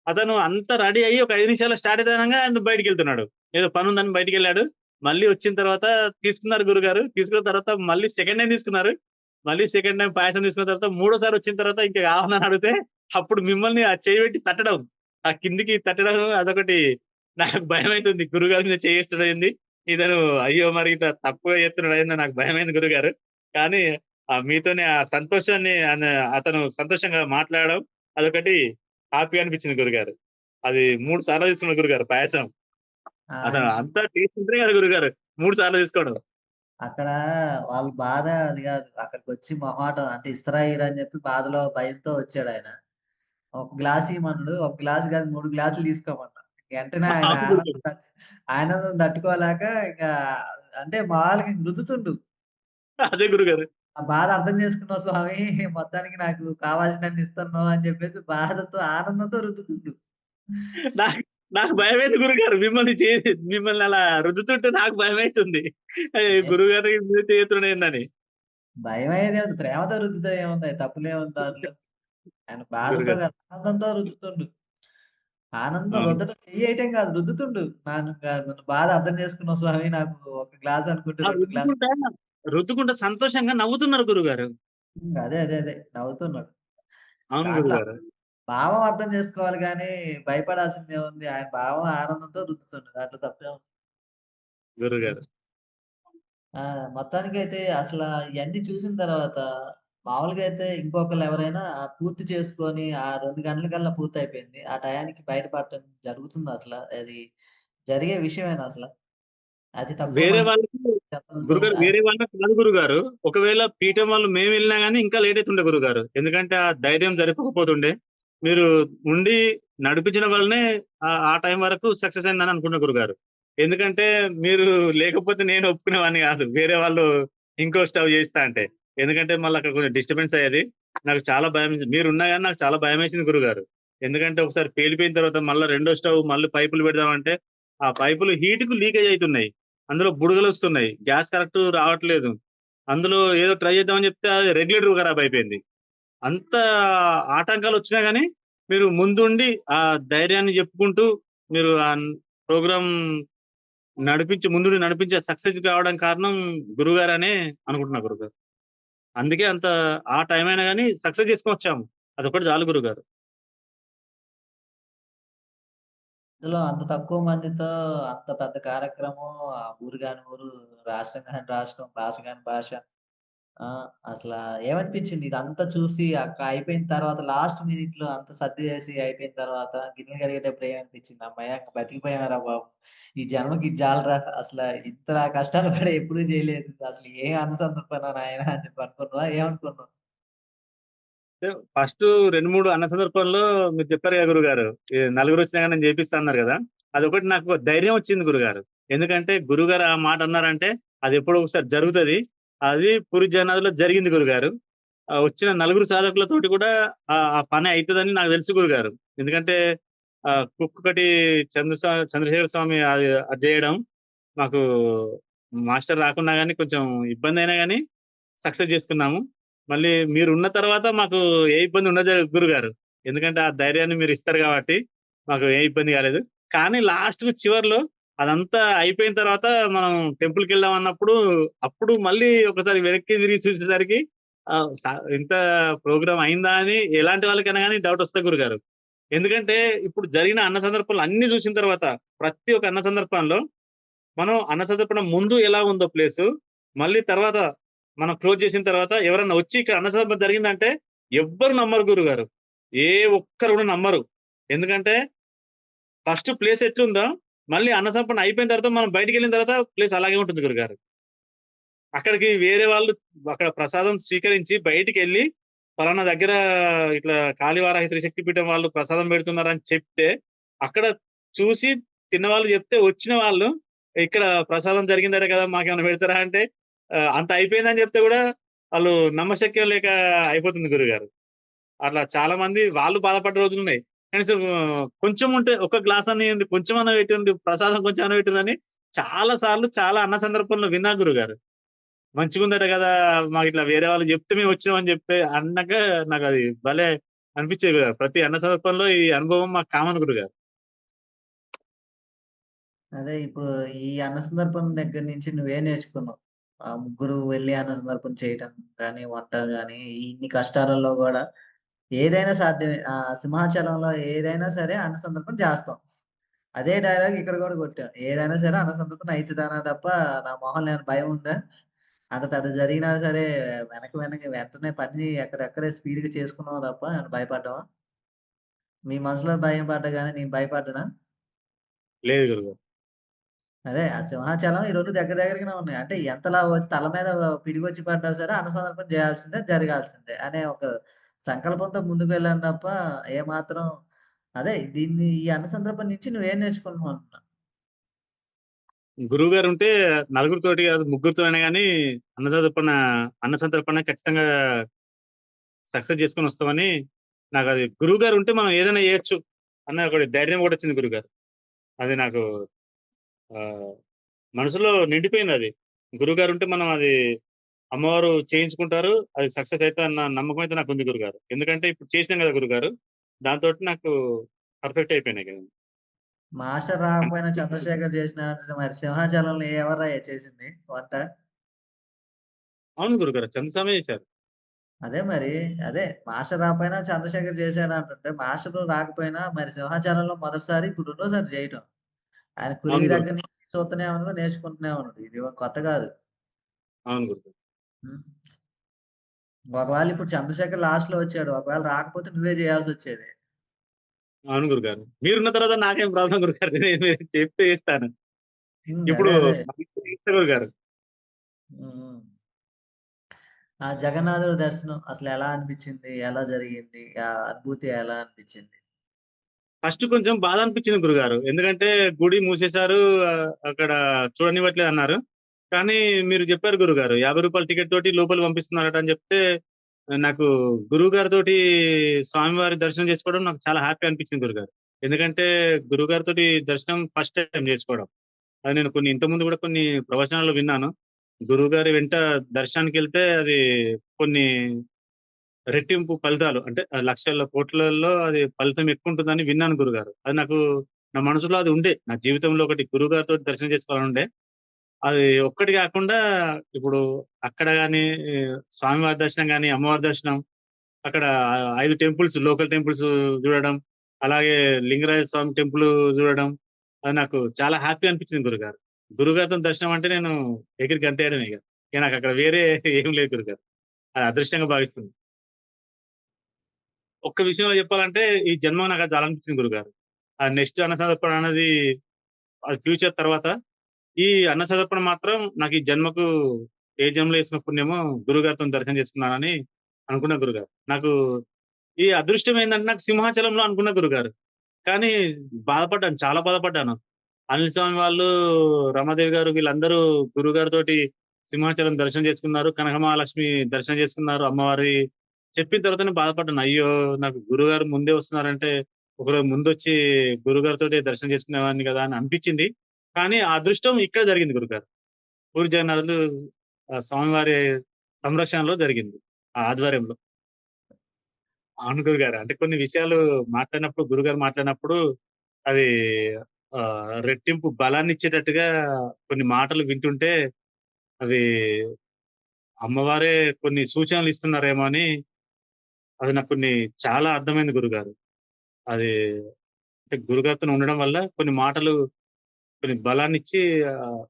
అతను అంతా రెడీ అయ్యి ఒక 5 నిమిషాల్లో స్టార్ట్ అయితనంగా ఆయన బయటికెళ్తున్నాడు. ఏదో పనుందని బయటికెళ్ళాడు. మళ్ళీ వచ్చిన తర్వాత తీసుకున్నారు గురుగారు. తీసుకున్న తర్వాత మళ్ళీ సెకండ్ టైమ్ తీసుకున్నారు. మళ్ళీ సెకండ్ టైమ్ పాయసం తీసుకున్న తర్వాత మూడోసారి వచ్చిన తర్వాత ఇంకా కావాలని అడిగితే అప్పుడు మిమ్మల్ని ఆ చెయ్యి పెట్టి తట్టడం. ఆ కిందికి తట్టడం అదొకటి నాకు భయమైతుంది. గురుగారి మీద చేయేస్తడేంది? ఇతను అయ్యో! మరి ఇట్లా తప్పుగా చేస్తున్నాడేందో నాకు భయమైంది గురుగారు. కానీ మీతోని ఆ సంతోషాన్ని అతను సంతోషంగా మాట్లాడడం అదొకటి హ్యాపీ అనిపించింది గురుగారు. అది 3 సార్లు తీసుకున్నాడు గురుగారు పాయసం. అతను ఆయనకి అంతా టేస్ట్ ఉంటేనే కదా గురుగారు 3 సార్లు తీసుకోవడం. అక్కడ వాళ్ళ బాధ అది గాదు. అక్కడికొచ్చి మొహాటం అంటే ఇస్తరా ఇయ్యరా అని చెప్పి బాధలో, భయంతో వచ్చాడాయన. ఒక గ్లాస్ ఇయ్యమన్నాడు. ఒక గ్లాస్ కాదు 3 గ్లాసులు తీసుకోమన్నా. వెంటనే ఆయన అవును గురుగారు. ఆనందం తట్టుకోలేక ఇంకా అంటే మాములుగా రుద్దుతుండు. అదే గురుగారు. ఆ బాధ అర్థం చేసుకున్నావు స్వామి మొత్తానికి నాకు కావాల్సినన్ని ఇస్తున్నావు అని చెప్పేసి బాధతో, ఆనందంతో రుద్దుతుండు. నాకు నాకు భయమైంది గురుగారు. మిమ్మల్ని అలా రుద్దుతుంటే నాకు భయమైతుంది. ఏ గురుగారు మీద చేతున్నాడేందని. భయమయ్యేదేముంది ప్రేమతో రుద్దుతే ఏముంది తప్పులేముంది దాంట్లో. ఆయన బాధతో గురుగారు. కాదు ఆనందంతో రుద్దుతుండు. ఆనందం అవును. రుద్దడం చెయ్యేయటం కాదు రుద్దుతుండు. నన్ను బాధ అర్థం చేసుకున్నావు స్వామి నాకు ఒక గ్లాస్ అనుకుంటే ఆ 2 గ్లాసులు రుద్దుకుంటా సంతోషంగా నవ్వుతున్నారు గురుగారు. అదే. నవ్వుతున్నాడు. అవును దాంట్లో గురుగారు. భావం అర్థం చేసుకోవాలి గానీ, భయపడాల్సిందేముంది. ఆయన భావం ఆనందంతో రుద్దుతుండు. దాంట్లో తప్పేముంది. గురుగారు. ఆ! మొత్తానికైతే అసలా ఇయన్నీ చూసిన తర్వాత మామూలుగా అయితే ఇంకొకళ్ళెవరైనా పూర్తి చేసుకొని ఆ 2 గంటలకల్లా పూర్తయిపోయింది. ఆ టయానికి బయటపడటం జరుగుతుందా అసల? అది జరిగే విషయమేనా అసల? అతి తక్కువ వేరే మంది వాళ్ళకి జనాలతో గురుగారు వేరే వాళ్ళకి కాదు గురుగారు. ఒకవేళ పీఠం వాళ్ళు మేమెళ్ళినా గాని ఇంకా లేట్ అయితుండే గురుగారు. ఎందుకంటే ఆ ధైర్యం సరిపోకపోతుండే. మీరు ఉండి నడిపించడం వల్లనే ఆ టైం వరకు సక్సెస్ అయిందని అనుకున్నా గురుగారు. ఎందుకంటే మీరు లేకపోతే నేను ఒప్పుకునేవాడిని గాదు. వేరే వాళ్ళు ఇంకో స్టవ్ చేయిస్తా అంటే. ఎందుకంటే మళ్ళీ అక్కడ కొంచెం డిస్టర్బెన్స్ అయ్యేది. నాకు చాలా భయమేసింది. మీరున్నా గాని నాకు చాలా భయమేసింది గురుగారు. ఎందుకంటే ఒకసారి పేలిపోయిన తర్వాత మళ్ళా రెండో స్టవ్ మళ్ళీ పైపులు పెడదామంటే ఆ పైపులు హీట్‌కు లీకేజ్ అయితున్నాయి. అందులో బుడగలొస్తున్నాయి. గ్యాస్ కరెక్ట్ రావట్లేదు. అందులో ఏదో ట్రై చేద్దామని చెప్తే అది రెగ్యులేటర్ ఖరాబ్ అయిపోయింది. అంత ఆటంకాలొచ్చినా గాని మీరు ముందుండి ఆ ధైర్యాన్ని చెప్పుకుంటూ మీరు ప్రోగ్రామ్ ముందుండి నడిపించి సక్సెస్ కావడానికి కారణం గురుగారనే అనుకుంటున్నా గురుగారు. అందుకే అంత ఆ టైం అయినా గాని సక్సెస్ చేసుకొనొచ్చాము. అదొక్కటి చాలు గురుగారు. అందులో అంత తక్కువ మందితో అంత పెద్ద కార్యక్రమం, ఊరు గాని ఊరు, రాష్ట్రం గాని రాష్ట్రం, భాష గాని భాష. ఆ! అసలా ఏమనిపించింది ఇదంతా చూసి అయిపోయిన తర్వాత లాస్ట్ మినిట్‌లో అంతా సర్ది చేసి అయిపోయిన తర్వాత గిన్నెలు కడిగేటప్పుడు ఏమనిపించింది? హమ్మయ్య! ఇంక బతికిపోయాంరా బాబు! ఈ జన్మకి ఇది చాలురా! అసల ఇంత కష్టాలు పడి ఎప్పుడూ చేయలేదు. అసలు ఏం అనుసంధానమా నాయనా అని చెప్పి అనుకున్నావా? ఏమనుకున్నావు? అంటే ఫస్టు 2, 3 అన్న సందర్భంలో మీరు చెప్పారు కదా గురుగారు. నలుగురొచ్చినా గాని నేను చేపిస్తా అన్నారు గదా! అదొకటి నాకు ధైర్యం వచ్చింది గురుగారు. ఎందుకంటే గురుగారు ఆ మాట అన్నారంటే అది ఎప్పుడో ఒకసారి జరుగుతది. అది పూరి జగన్నాథ్‌లో జరిగింది గురుగారు. వచ్చిన నలుగురు సాధకులతోటి కూడా ఆ పని అయితదని నాకు తెలుసు గురుగారు. ఎందుకంటే కుక్కటి చంద్రశేఖర స్వామి అది జేయడం మాకు మాస్టర్ రాకున్నా గాని కొంచెం ఇబ్బందయినా గాని సక్సెస్ జేసుకున్నాము. మళ్ళీ మీరున్న తర్వాత మాకు ఏ ఇబ్బంది ఉండదు గురుగారు. ఎందుకంటే ఆ ధైర్యాన్ని మీరిస్తారు గాబట్టి మాకు ఏ ఇబ్బంది గాలేదు. కానీ లాస్ట్‌కు చివర్లో అదంతా అయిపోయిన తర్వాత మనం టెంపుల్‌కెళ్దాం అన్నప్పుడు అప్పుడు మళ్ళీ ఒకసారి వెనక్కి తిరిగి చూసేసరికి ఆహ్, స ఇంత ప్రోగ్రామ్ అయిందా అని ఎలాంటి వాళ్ళకైనా గాని డౌటొస్తది గురుగారు. ఎందుకంటే ఇప్పుడు జరిగిన అన్న సందర్భాలు అన్నీ జూసిన తర్వాత ప్రతి ఒక్క అన్న సందర్భంలో మనం అన్న సంతర్పణ ముందు ఎలా ఉందో ప్లేసు, మళ్ళీ తర్వాత మనం క్లోజ్ చేసిన తర్వాత ఎవరన్నా వచ్చి ఇక్కడ అన్న సంతర్పణ జరిగిందంటే ఎవ్వరు నమ్మరు గురుగారు. ఏ ఒక్కరు గూడా నమ్మరు. ఎందుకంటే ఫస్ట్ ప్లేస్ ఎట్లుందో మళ్ళీ అన్న సంతర్పణ అయిపోయిన తర్వాత మనం బయటికెళ్ళిన తర్వాత ప్లేస్ అలాగే ఉంటుంది గురుగారు. అక్కడికి వేరే వాళ్ళు అక్కడ ప్రసాదం స్వీకరించి బయటికెళ్ళి పలానా దగ్గర ఇట్లా కాళీవారాహి త్రిశక్తి పీఠం వాళ్ళు ప్రసాదం పెడుతున్నారని చెప్తే, అక్కడ చూసి తిన్నవాళ్ళు చెప్తే వచ్చిన వాళ్ళు ఇక్కడ ప్రసాదం జరిగిందట కదా! మాకేమైనా పెడతారా అంటే అంత అయిపోయిందని చెప్తే గూడా ఆళ్ళు నమ్మశక్యం లేక అయిపోతుంది గురుగారు. అట్లా చాలా మంది వాళ్ళు బాధపడ్డ రోజులున్నాయి. కనీసం కొంచెం ఉంటే ఒక గ్లాస్ అన్న ఇయ్యండి, కొంచెమన్నా పెట్టండి, ప్రసాదం కొంచెమన్నా పెట్టండని చాలా సార్లు చాలా అన్న సందర్భంలో విన్నా గురుగారు. మంచిగుందట గదా! మాకిట్లా వేరే వాళ్ళు జెప్తే మేమొచ్చినామని జెప్పి అన్నాక నాకది భలే అనిపిచ్చేది గదా! ప్రతి అన్న సందర్భంలో ఈ అనుభవం మాకు కామన్ గురుగారు. అదే ఇప్పుడు ఈ అన్న సందర్భం దగ్గర నుంచి నువ్వేం నేర్చుకున్నావు? ఆ ముగ్గురు వెళ్లి అన్న సందర్పణ చేయటం గాని, వంట గాని, ఇన్ని కష్టాలలో గూడా ఏదైనా సాధ్యమే. సింహాచలంలో ఏదైనా సరే అన్న సందర్పణ చేస్తాం. అదే డైలాగ్ ఇక్కడ గూడా కొట్టాం. ఏదైనా సరే అన్న సందర్పణ అయితదనా తప్ప నా మొహంలో ఏమైనా భయం ఉందా? అంత పెద్ద జరిగినా సరే వెంటనే పని ఎక్కడెక్కడే స్పీడ్‌గా చేసుకున్నాం తప్ప ఏమైనా భయపడ్డావా? మీ మనసులో భయం పడ్డా గాని నేను భయపడ్డానా? లేదు గురుగారు. అదే ఆ సింహాచలం ఈ 2 దగ్గర దగ్గరగానే ఉన్నాయి. అంటే ఎంతలా వచ్చి తల మీద పిడుగొచ్చి పడ్డా సరే అన్నసమర్పణ చేయాల్సిందే, జరగాల్సిందే అనే ఒక సంకల్పంతో ముందుకు వెళ్ళాను తప్ప ఏమాత్రం అదే ఈ అన్న సందర్భం నుంచి నువ్వేం నేర్చుకున్నావు అంటున్నా? గురువుగారుంటే నలుగురితోటి గాదు ముగ్గురితో అయినా గాని అన్న సంతర్పణ అన్న సంతర్పణ ఖచ్చితంగా సక్సెస్ జేసుకొనొస్తామని నాకది గురువుగారుంటే మనం ఏదైనా జేయొచ్చు అన్న ఒకటి ధైర్యం గూడొచ్చింది గురుగారు. అది నాకు ఆహ్, మనసులో నిండిపోయిందది. గురువుగారుంటే మనం అది అమ్మవారు చేయించుకుంటారు. అది సక్సెస్ అయితదన్న నమ్మకం అయితే నాకుంది గురుగారు. ఎందుకంటే ఇప్పుడు చేసినాం గదా గురుగారు. దాంతోటి నాకు పర్ఫెక్ట్ అయిపోయినాయి గదా! మాస్టర్ రాకపోయినా చంద్రశేఖర్ చేసినాడంటే మరి సింహాచలంలో ఎవర్రయ్యా చేసింది వంట? అవును గురుగారు. చంద్రస్వామే చేశారు. అదే మరి. అదే మాస్టర్ రాకపోయినా చంద్రశేఖర్ చేసాడంటుంటే, మాస్టరు రాకపోయినా మరి సింహాచలంలో మొదటిసారి ఇప్పుడు రెండోసారి చేయటం. ఆయన అవును కురివి గురు. దగ్గర నుంచి చూత్తనే ఉన్నాడు, నేర్చుకుంటూనే ఉన్నాడు. ఇది కొత్త గాదు. అవును గురుగారు. హ్మ్. ఒకవేళ ఇప్పుడు చంద్రశేఖర్ లాస్ట్‌లో వచ్చాడు. ఒకవేళ రాకపోతే నువ్వే చేయాల్సొచ్చేది. అవును గురుగారు. మీరున్న తర్వాత నాకేం ప్రాబ్లమ్ గురుగారు. మీరు చెప్తే చేస్తాను. హ్మ్. ఇప్పుడు అదే. అదే. చేస్తా గురుగారు. హ్మ్. హ్మ్. ఆ జగన్నాథుడి దర్శనం అసలెలా అనిపిచ్చింది? ఎలా జరిగింది? ఆ అనుభూతి ఎలా అనిపిచ్చింది? ఫస్ట్ కొంచెం బాధ అనిపించింది గురుగారు. ఎందుకంటే గుడి మూసేశారు. అక్కడ చూడనివ్వట్లేదన్నారు. కానీ మీరు చెప్పారు గురుగారు. రూ. 50 టికెట్ తోటి లోపలికి పంపిస్తున్నారట అని చెప్తే నాకు గురువుగారితోటి స్వామివారి దర్శనం చేసుకోవడం నాకు చాలా హ్యాపీ అనిపించింది గురుగారు. ఎందుకంటే గురువుగారితోటి దర్శనం ఫస్ట్ టైమ్ చేసుకోవడం. అది నేను ఇంతకుముందు కూడా కొన్ని ప్రవచనాల్లో విన్నాను. గురువుగారి వెంట దర్శనానికెళ్తే అది కొన్ని రెట్టింపు ఫలితాలు అంటే లక్షల, కోట్లల్లో అది ఫలితం ఎక్కువుంటుందని విన్నాను గురుగారు. అది నాకు నా మనసులో అది ఉండే. నా జీవితంలో ఒకటి గురువుగారితోటి దర్శనం చేసుకోవాలని ఉండే. అది ఒక్కటి కాకుండా ఇప్పుడు అక్కడ గాని స్వామివారి దర్శనం గాని, అమ్మవారి దర్శనం అక్కడ 5 టెంపుల్స్ లోకల్ టెంపుల్స్ చూడడం, అలాగే లింగరాజ స్వామి టెంపుల్ చూడడం, అది నాకు చాలా హ్యాపీ అనిపించింది గురుగారు. గురుగారితోని దర్శనం అంటే నేను ఎగిరి గంతేయడమే ఇగ. ఇగ నాకక్కడ వేరే ఏం లేదు గురుగారు. అది అదృష్టంగా భావిస్తున్నా. ఒక్క విషయంలో చెప్పాలంటే ఈ జన్మ నాకది చాలనిపించింది గురుగారు. ఆ నెక్స్ట్ అన్నసమర్పణ అనేది అది ఫ్యూచర్ తర్వాత. ఈ అన్నసమర్పణ మాత్రం నాకు ఈ జన్మకు ఏ జన్మలో చేసిన పుణ్యమో గురుగారితోని దర్శనం చేసుకున్నానని అనుకున్నా గురుగారు. నాకు ఈ అదృష్టం ఏందంటే నాకు సింహాచలంలో అనుకున్న గురుగారు. కానీ బాధపడ్డాను. చాలా బాధపడ్డాను. అనిల్ స్వామి వాళ్ళు, రమాదేవి గారు వీళ్ళందరూ గురుగారితోటి సింహాచలం దర్శనం చేసుకున్నారు. కనకమహాలక్ష్మి దర్శనం చేసుకున్నారు. అమ్మవారి చెప్పిన తర్వాతనే బాధపడ్డాను. అయ్యో! నాకు గురుగారు ముందే వస్తున్నారంటే, ఒకరోజు ముందొచ్చి గురుగారితోటి దర్శనం చేసుకునేవాడిని గదా! అని అనిపిచ్చింది. కానీ ఆ అదృష్టం ఇక్కడ జరిగింది గురుగారు. పూరి జగన్నాథులు స్వామివారి సంరక్షణలో జరిగింది. ఆ ఆధ్వర్యంలో. అవును గురుగారు. అంటే కొన్ని విషయాలు మాట్లాడినప్పుడు గురుగారు మాట్లాడినప్పుడు అది రెట్టింపు బలాన్నిచ్చేటట్టుగా కొన్ని మాటలు వింటుంటే అవి అమ్మవారే కొన్ని సూచనలు ఇస్తున్నారేమో అని అది నాకు కొన్ని చాలా అర్థమైంది గురుగారు. అది అంటే గురుగారితోని ఉండడం వల్ల కొన్ని మాటలు కొన్ని బలాన్నిచ్చి ఆహ్,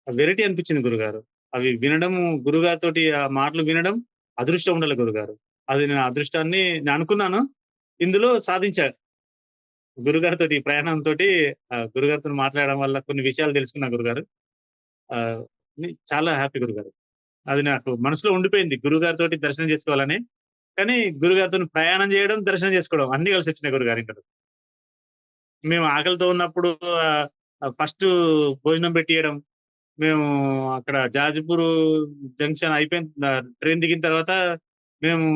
వెరైటీ అనిపించింది గురుగారు. అవి వినడము గురుగారితోటి ఆ మాటలు వినడం అదృష్టం ఉండాలి గురుగారు. అది నేను ఆ అదృష్టాన్ని నేను అనుకున్నాను. ఇందులో సాధించా. గురుగారితోటి ఈ ప్రయాణంతోటి గురుగారితోని మాట్లాడడం వల్ల కొన్ని విషయాలు తెలుసుకున్నా గురుగారు. ఆహ్, చాలా హ్యాపీ గురుగారు. అది నాకు మనసులో ఉండిపోయింది. గురుగారితోటి దర్శనం చేసుకోవాలని. కానీ గురుగారితోని ప్రయాణం చేయడం, దర్శనం చేసుకోవడం అన్నీ కలిసొచ్చినాయి గురుగారు ఇక్కడ. మేము ఆకలితో ఉన్నప్పుడు ఆహ్, ఆహ్, ఫస్టు భోజనం పెట్టియడం. మేము అక్కడ జాజిపూరు జంక్షన్ అయిపోయిన ట్రైన్ దిగిన తర్వాత మేము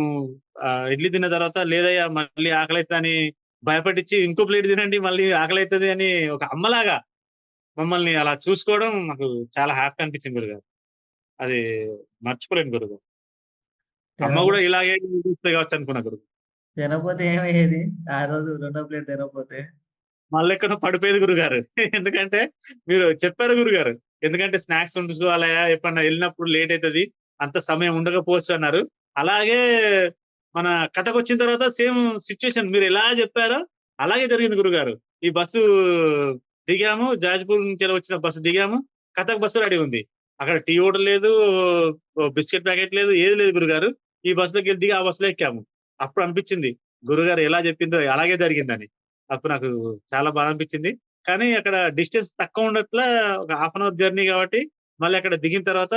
ఇడ్లీ తిన్న తర్వాత లేదయ్యా మళ్ళీ ఆకలైతదని భయపట్టిచ్చి ఇంకో ప్లేట్ తినండి మళ్ళీ ఆకలైతది అని ఒక అమ్మలాగా మమ్మల్ని అలా చూసుకోవడం నాకు చాలా హ్యాపీ అనిపించింది గురుగారు. అది మర్చిపోలేను గురుగారు. అమ్మ తినపో గూడా ఇలాగే చూస్తది కావచ్చు అనుకున్నా గురు. తినపోతే ఏమయ్యేది? ఆ రోజు రెండో ప్లేట్ తినకపోతే? మళ్ళెక్కడో పడిపోయేది గురుగారు. ఎందుకంటే మీరు చెప్పారు గురుగారు. ఎందుకంటే స్నాక్స్ ఉంచుకోవాలయ్యా ఎప్పుడన్నా ఎళ్ళినప్పుడు లేట్ అయితది. అంత సమయం ఉండకపోవచ్చు అన్నారు. అలాగే మన కథకొచ్చిన తర్వాత సేమ్ సిట్యుయేషన్ మీరెలా జెప్పారో అలాగే జరిగింది గురుగారు. ఈ బస్సు దిగాము. జాజిపూర్ నుంచి వచ్చిన బస్సు దిగాము. కథక్ బస్సు రెడీ ఉంది. అక్కడ టీ గూడా లేదు. బిస్కెట్ ప్యాకెట్ లేదు. ఏది లేదు గురుగారు. ఈ బస్సులోకెళ్ళి దిగి ఆ బస్సులో ఎక్కాము. అప్పుడు అనిపిచ్చింది. గురుగారు ఎలా జెప్పిందో అలాగే జరిగిందని. అప్పుడు నాకు చాలా బాధ అనిపిచ్చింది. కానీ అక్కడ డిస్టెన్స్ తక్కువ ఉండట్ల ఒక హాఫ్ అన్ అవర్ జర్నీ గాబట్టి, మళ్ళీ అక్కడ దిగిన తర్వాత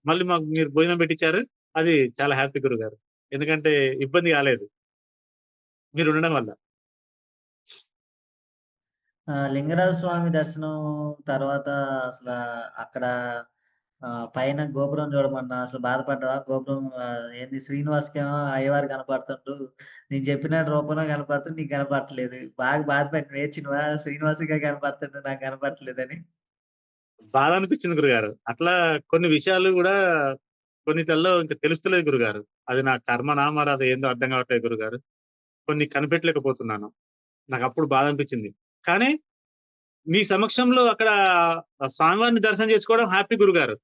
మళ్ళీ మాకు మీరు భోజనం పెట్టిచ్చారు. అది చాలా హ్యాపీ గురుగారు. ఎందుకంటే ఇబ్బంది గాలేదు. మీరుండడం వల్ల. లింగరాజ స్వామి దర్శనం తర్వాత అసలా అక్కడ పైన గోపురం చూడమన్నా అసలు బాధపడ్డావా? గోపురం ఏంది శ్రీనివాస్‌కేమో అయ్యవారు కనపడుతుండు. నేను చెప్పిన రూపంలో కనపడుతుండు. నీకు కనపడట్లేదు. బాగా బాధపడి ఏడ్చినవా? శ్రీనివాసుగా కనపడుతుండు నాకు కనపడట్లేదని. బాధ అనిపిచ్చింది గురుగారు. అట్లా కొన్ని విషయాలు గూడా కొన్నిటల్లో ఇంక తెలుస్తలేదు గురుగారు. అది నా కర్మనా మరి అది ఏందో అర్థం కావట్లేదు గురుగారు. కొన్ని కనిపెట్టలేకపోతున్నాను. నాకప్పుడు బాధ అనిపిచ్చింది. కానీ మీ సమక్షంలో అక్కడ స్వామివారిని దర్శనం చేసుకోవడం హ్యాపీ గురుగారు.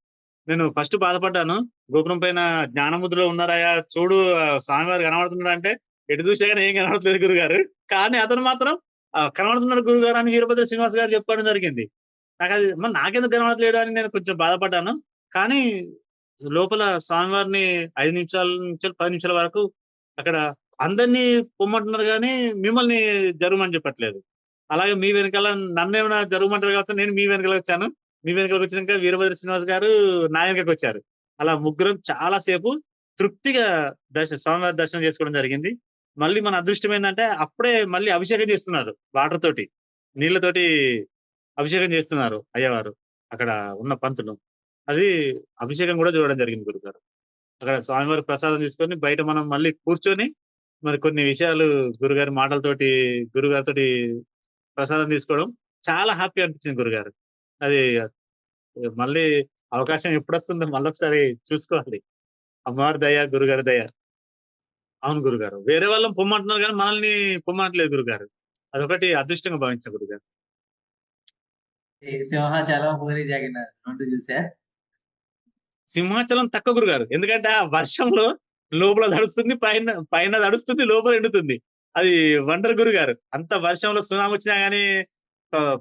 నేను ఫస్ట్ బాధపడ్డాను. గోపురం పైన జ్ఞానముద్రలో ఉన్నారయ్యా చూడు స్వామివారు కనబడుతున్నాడంటే, ఎటు చూసినా గాని ఏం కనబడట్లేదు గురుగారు. కానీ అతను మాత్రం కనబడుతున్నాడు గురుగారు అని వీరభద్ర శ్రీనివాస్ గారు చెప్పడం జరిగింది. నాకది మరి నాకెందుకు కనబడట్లేడు అని నేను కొంచెం బాధపడ్డాను. కానీ లోపల స్వామివారిని 5 నిమిషాల నుంచి 10 నిమిషాల వరకు అక్కడ అందరిని పొమ్మంటున్నారు గానీ, మిమ్మల్ని జరగమని చెప్పట్లేదు. అలాగే మీ వెనకాల నన్నేమైనా జరగమంటారు కావచ్చు నేను మీ వెనకాలొచ్చాను. మీ వెనకాలకొచ్చినంక వీరభద్ర శ్రీనివాస్ గారు నా వెనకకొచ్చారు. అలా ముగ్గురం చాలా సేపు తృప్తిగా స్వామివారి దర్శనం చేసుకోవడం జరిగింది. మళ్ళీ మన అదృష్టం ఏందంటే అప్పుడే మళ్ళీ అభిషేకం చేస్తున్నారు వాటర్ తోటి. నీళ్ళతోటి అభిషేకం చేస్తున్నారు అయ్యవారు. అక్కడ ఉన్న పంతులు. అది అభిషేకం గూడా చూడడం జరిగింది గురుగారు. అక్కడ స్వామివారి ప్రసాదం తీసుకొని బయట మనం మళ్ళీ కూర్చొని మరి కొన్ని విషయాలు గురుగారి మాటలతోటి, గురుగారితోటి ప్రసాదం తీసుకోవడం చాలా హ్యాపీ అనిపించింది గురుగారు. అది మళ్ళీ అవకాశం ఎప్పుడొస్తుందో మళ్ళొకసారి చూసుకోవాలి. అమ్మవారి దయ, గురుగారి దయ. అవును గురుగారు. వేరే వాళ్ళని పొమ్మంటున్నారు గానీ మనల్ని పొమ్మనట్లేదు గురుగారు. అదొకటి అదృష్టంగా భావించా గురుగారు. ఈ 'సింహాచలం', 'పూరి జగన్నాథ్' 2 చూసా? సింహాచలం తక్కువ గురుగారు. ఎందుకంటే ఆ వర్షంలో లోపల తడుస్తుంది, పైన పైన తడుస్తుంది, లోపల ఎండుతుంది. అది వండర్ గురుగారు. అంత వర్షంలో సునామీ వచ్చినా గాని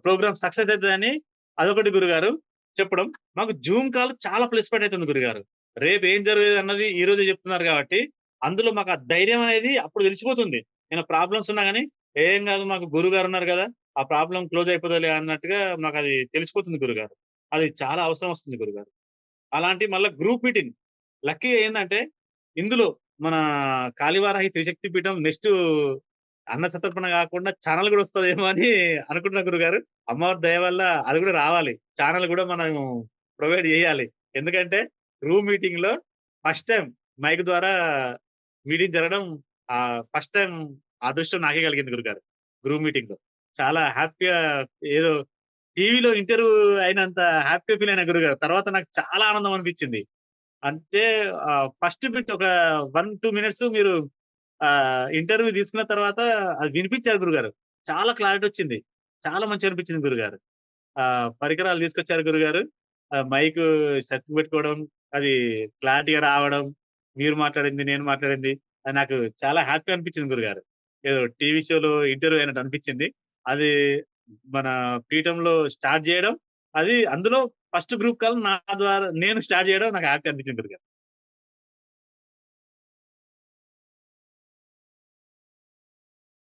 ప్రోగ్రామ్ సక్సెస్ అయితదని అదొకటి గురుగారు చెప్పడం. మాకు జూమ్ కాల్ చాలా ప్లస్ పాయింట్ అయితుంది గురుగారు. రేపు ఏం జరుగుతదన్నది ఈ రోజే చెప్తున్నారు కాబట్టి, అందులో మాకు ఆ ధైర్యం అనేది అప్పుడు తెలిసిపోతుంది. ఏమైనా ప్రాబ్లమ్స్ ఉన్నా గాని, "ఏం గాదు మాకు గురుగారు ఉన్నారు గదా! ఆ ప్రాబ్లమ్ క్లోజ్ అయిపోతదిలే" అన్నట్టుగా మాకది తెలిసిపోతుంది గురుగారు. అది చాలా అవసరం వస్తుంది గురుగారు. అలాంటి మళ్ళా గ్రూప్ మీటింగ్. లక్కీగా ఏందంటే, ఇందులో మన కాళీవారాహి త్రిశక్తి పీఠం నెక్స్ట్ అన్న సంతర్పణ గాకుండా ఛానెల్ గూడా వస్తదేమో అని అనుకుంటున్నా గురుగారు. అమ్మవారి దయ వల్ల అది గూడా రావాలి. ఛానెల్ గూడా మనం ప్రొవైడ్ జేయాలి. ఎందుకంటే గ్రూప్ మీటింగ్‌లో ఫస్ట్ టైమ్ మైక్ ద్వారా మీటింగ్ జరగడం ఫస్ట్ టైమ్ అదృష్టం నాకే కలిగింది గురుగారు. గ్రూప్ మీటింగ్‌లో. చాలా హ్యాపీగా ఏదో టీవీలో ఇంటర్వ్యూ అయినంత హ్యాపీ ఫీల్ అయినా గురుగారు. తర్వాత నాకు చాలా ఆనందం అనిపించింది. అంటే ఫస్ట్ బిట్ ఒక 1, 2 మినిట్స్ మీరు ఇంటర్వ్యూ తీసుకున్న తర్వాత అది వినిపించారు గురుగారు. చాలా క్లారిటీ వచ్చింది. చాలా మంచిగా అనిపించింది గురుగారు. పరికరాలు తీసుకొచ్చారు గురుగారు. మైకు సెట్ పెట్టుకోవడం, అది క్లారిటీగా రావడం, మీరు మాట్లాడింది, నేను మాట్లాడింది అది నాకు చాలా హ్యాపీ అనిపించింది గురుగారు. ఏదో టీవీ షోలో ఇంటర్వ్యూ అయినట్టు అనిపించింది. అది మన పీఠంలో స్టార్ట్ జేయడం, అది అందులో ఫస్ట్ గ్రూప్ కాల్ నా ద్వారా నేను స్టార్ట్ జేయడం నాకు హ్యాపీ అనిపించింది గురుగారు.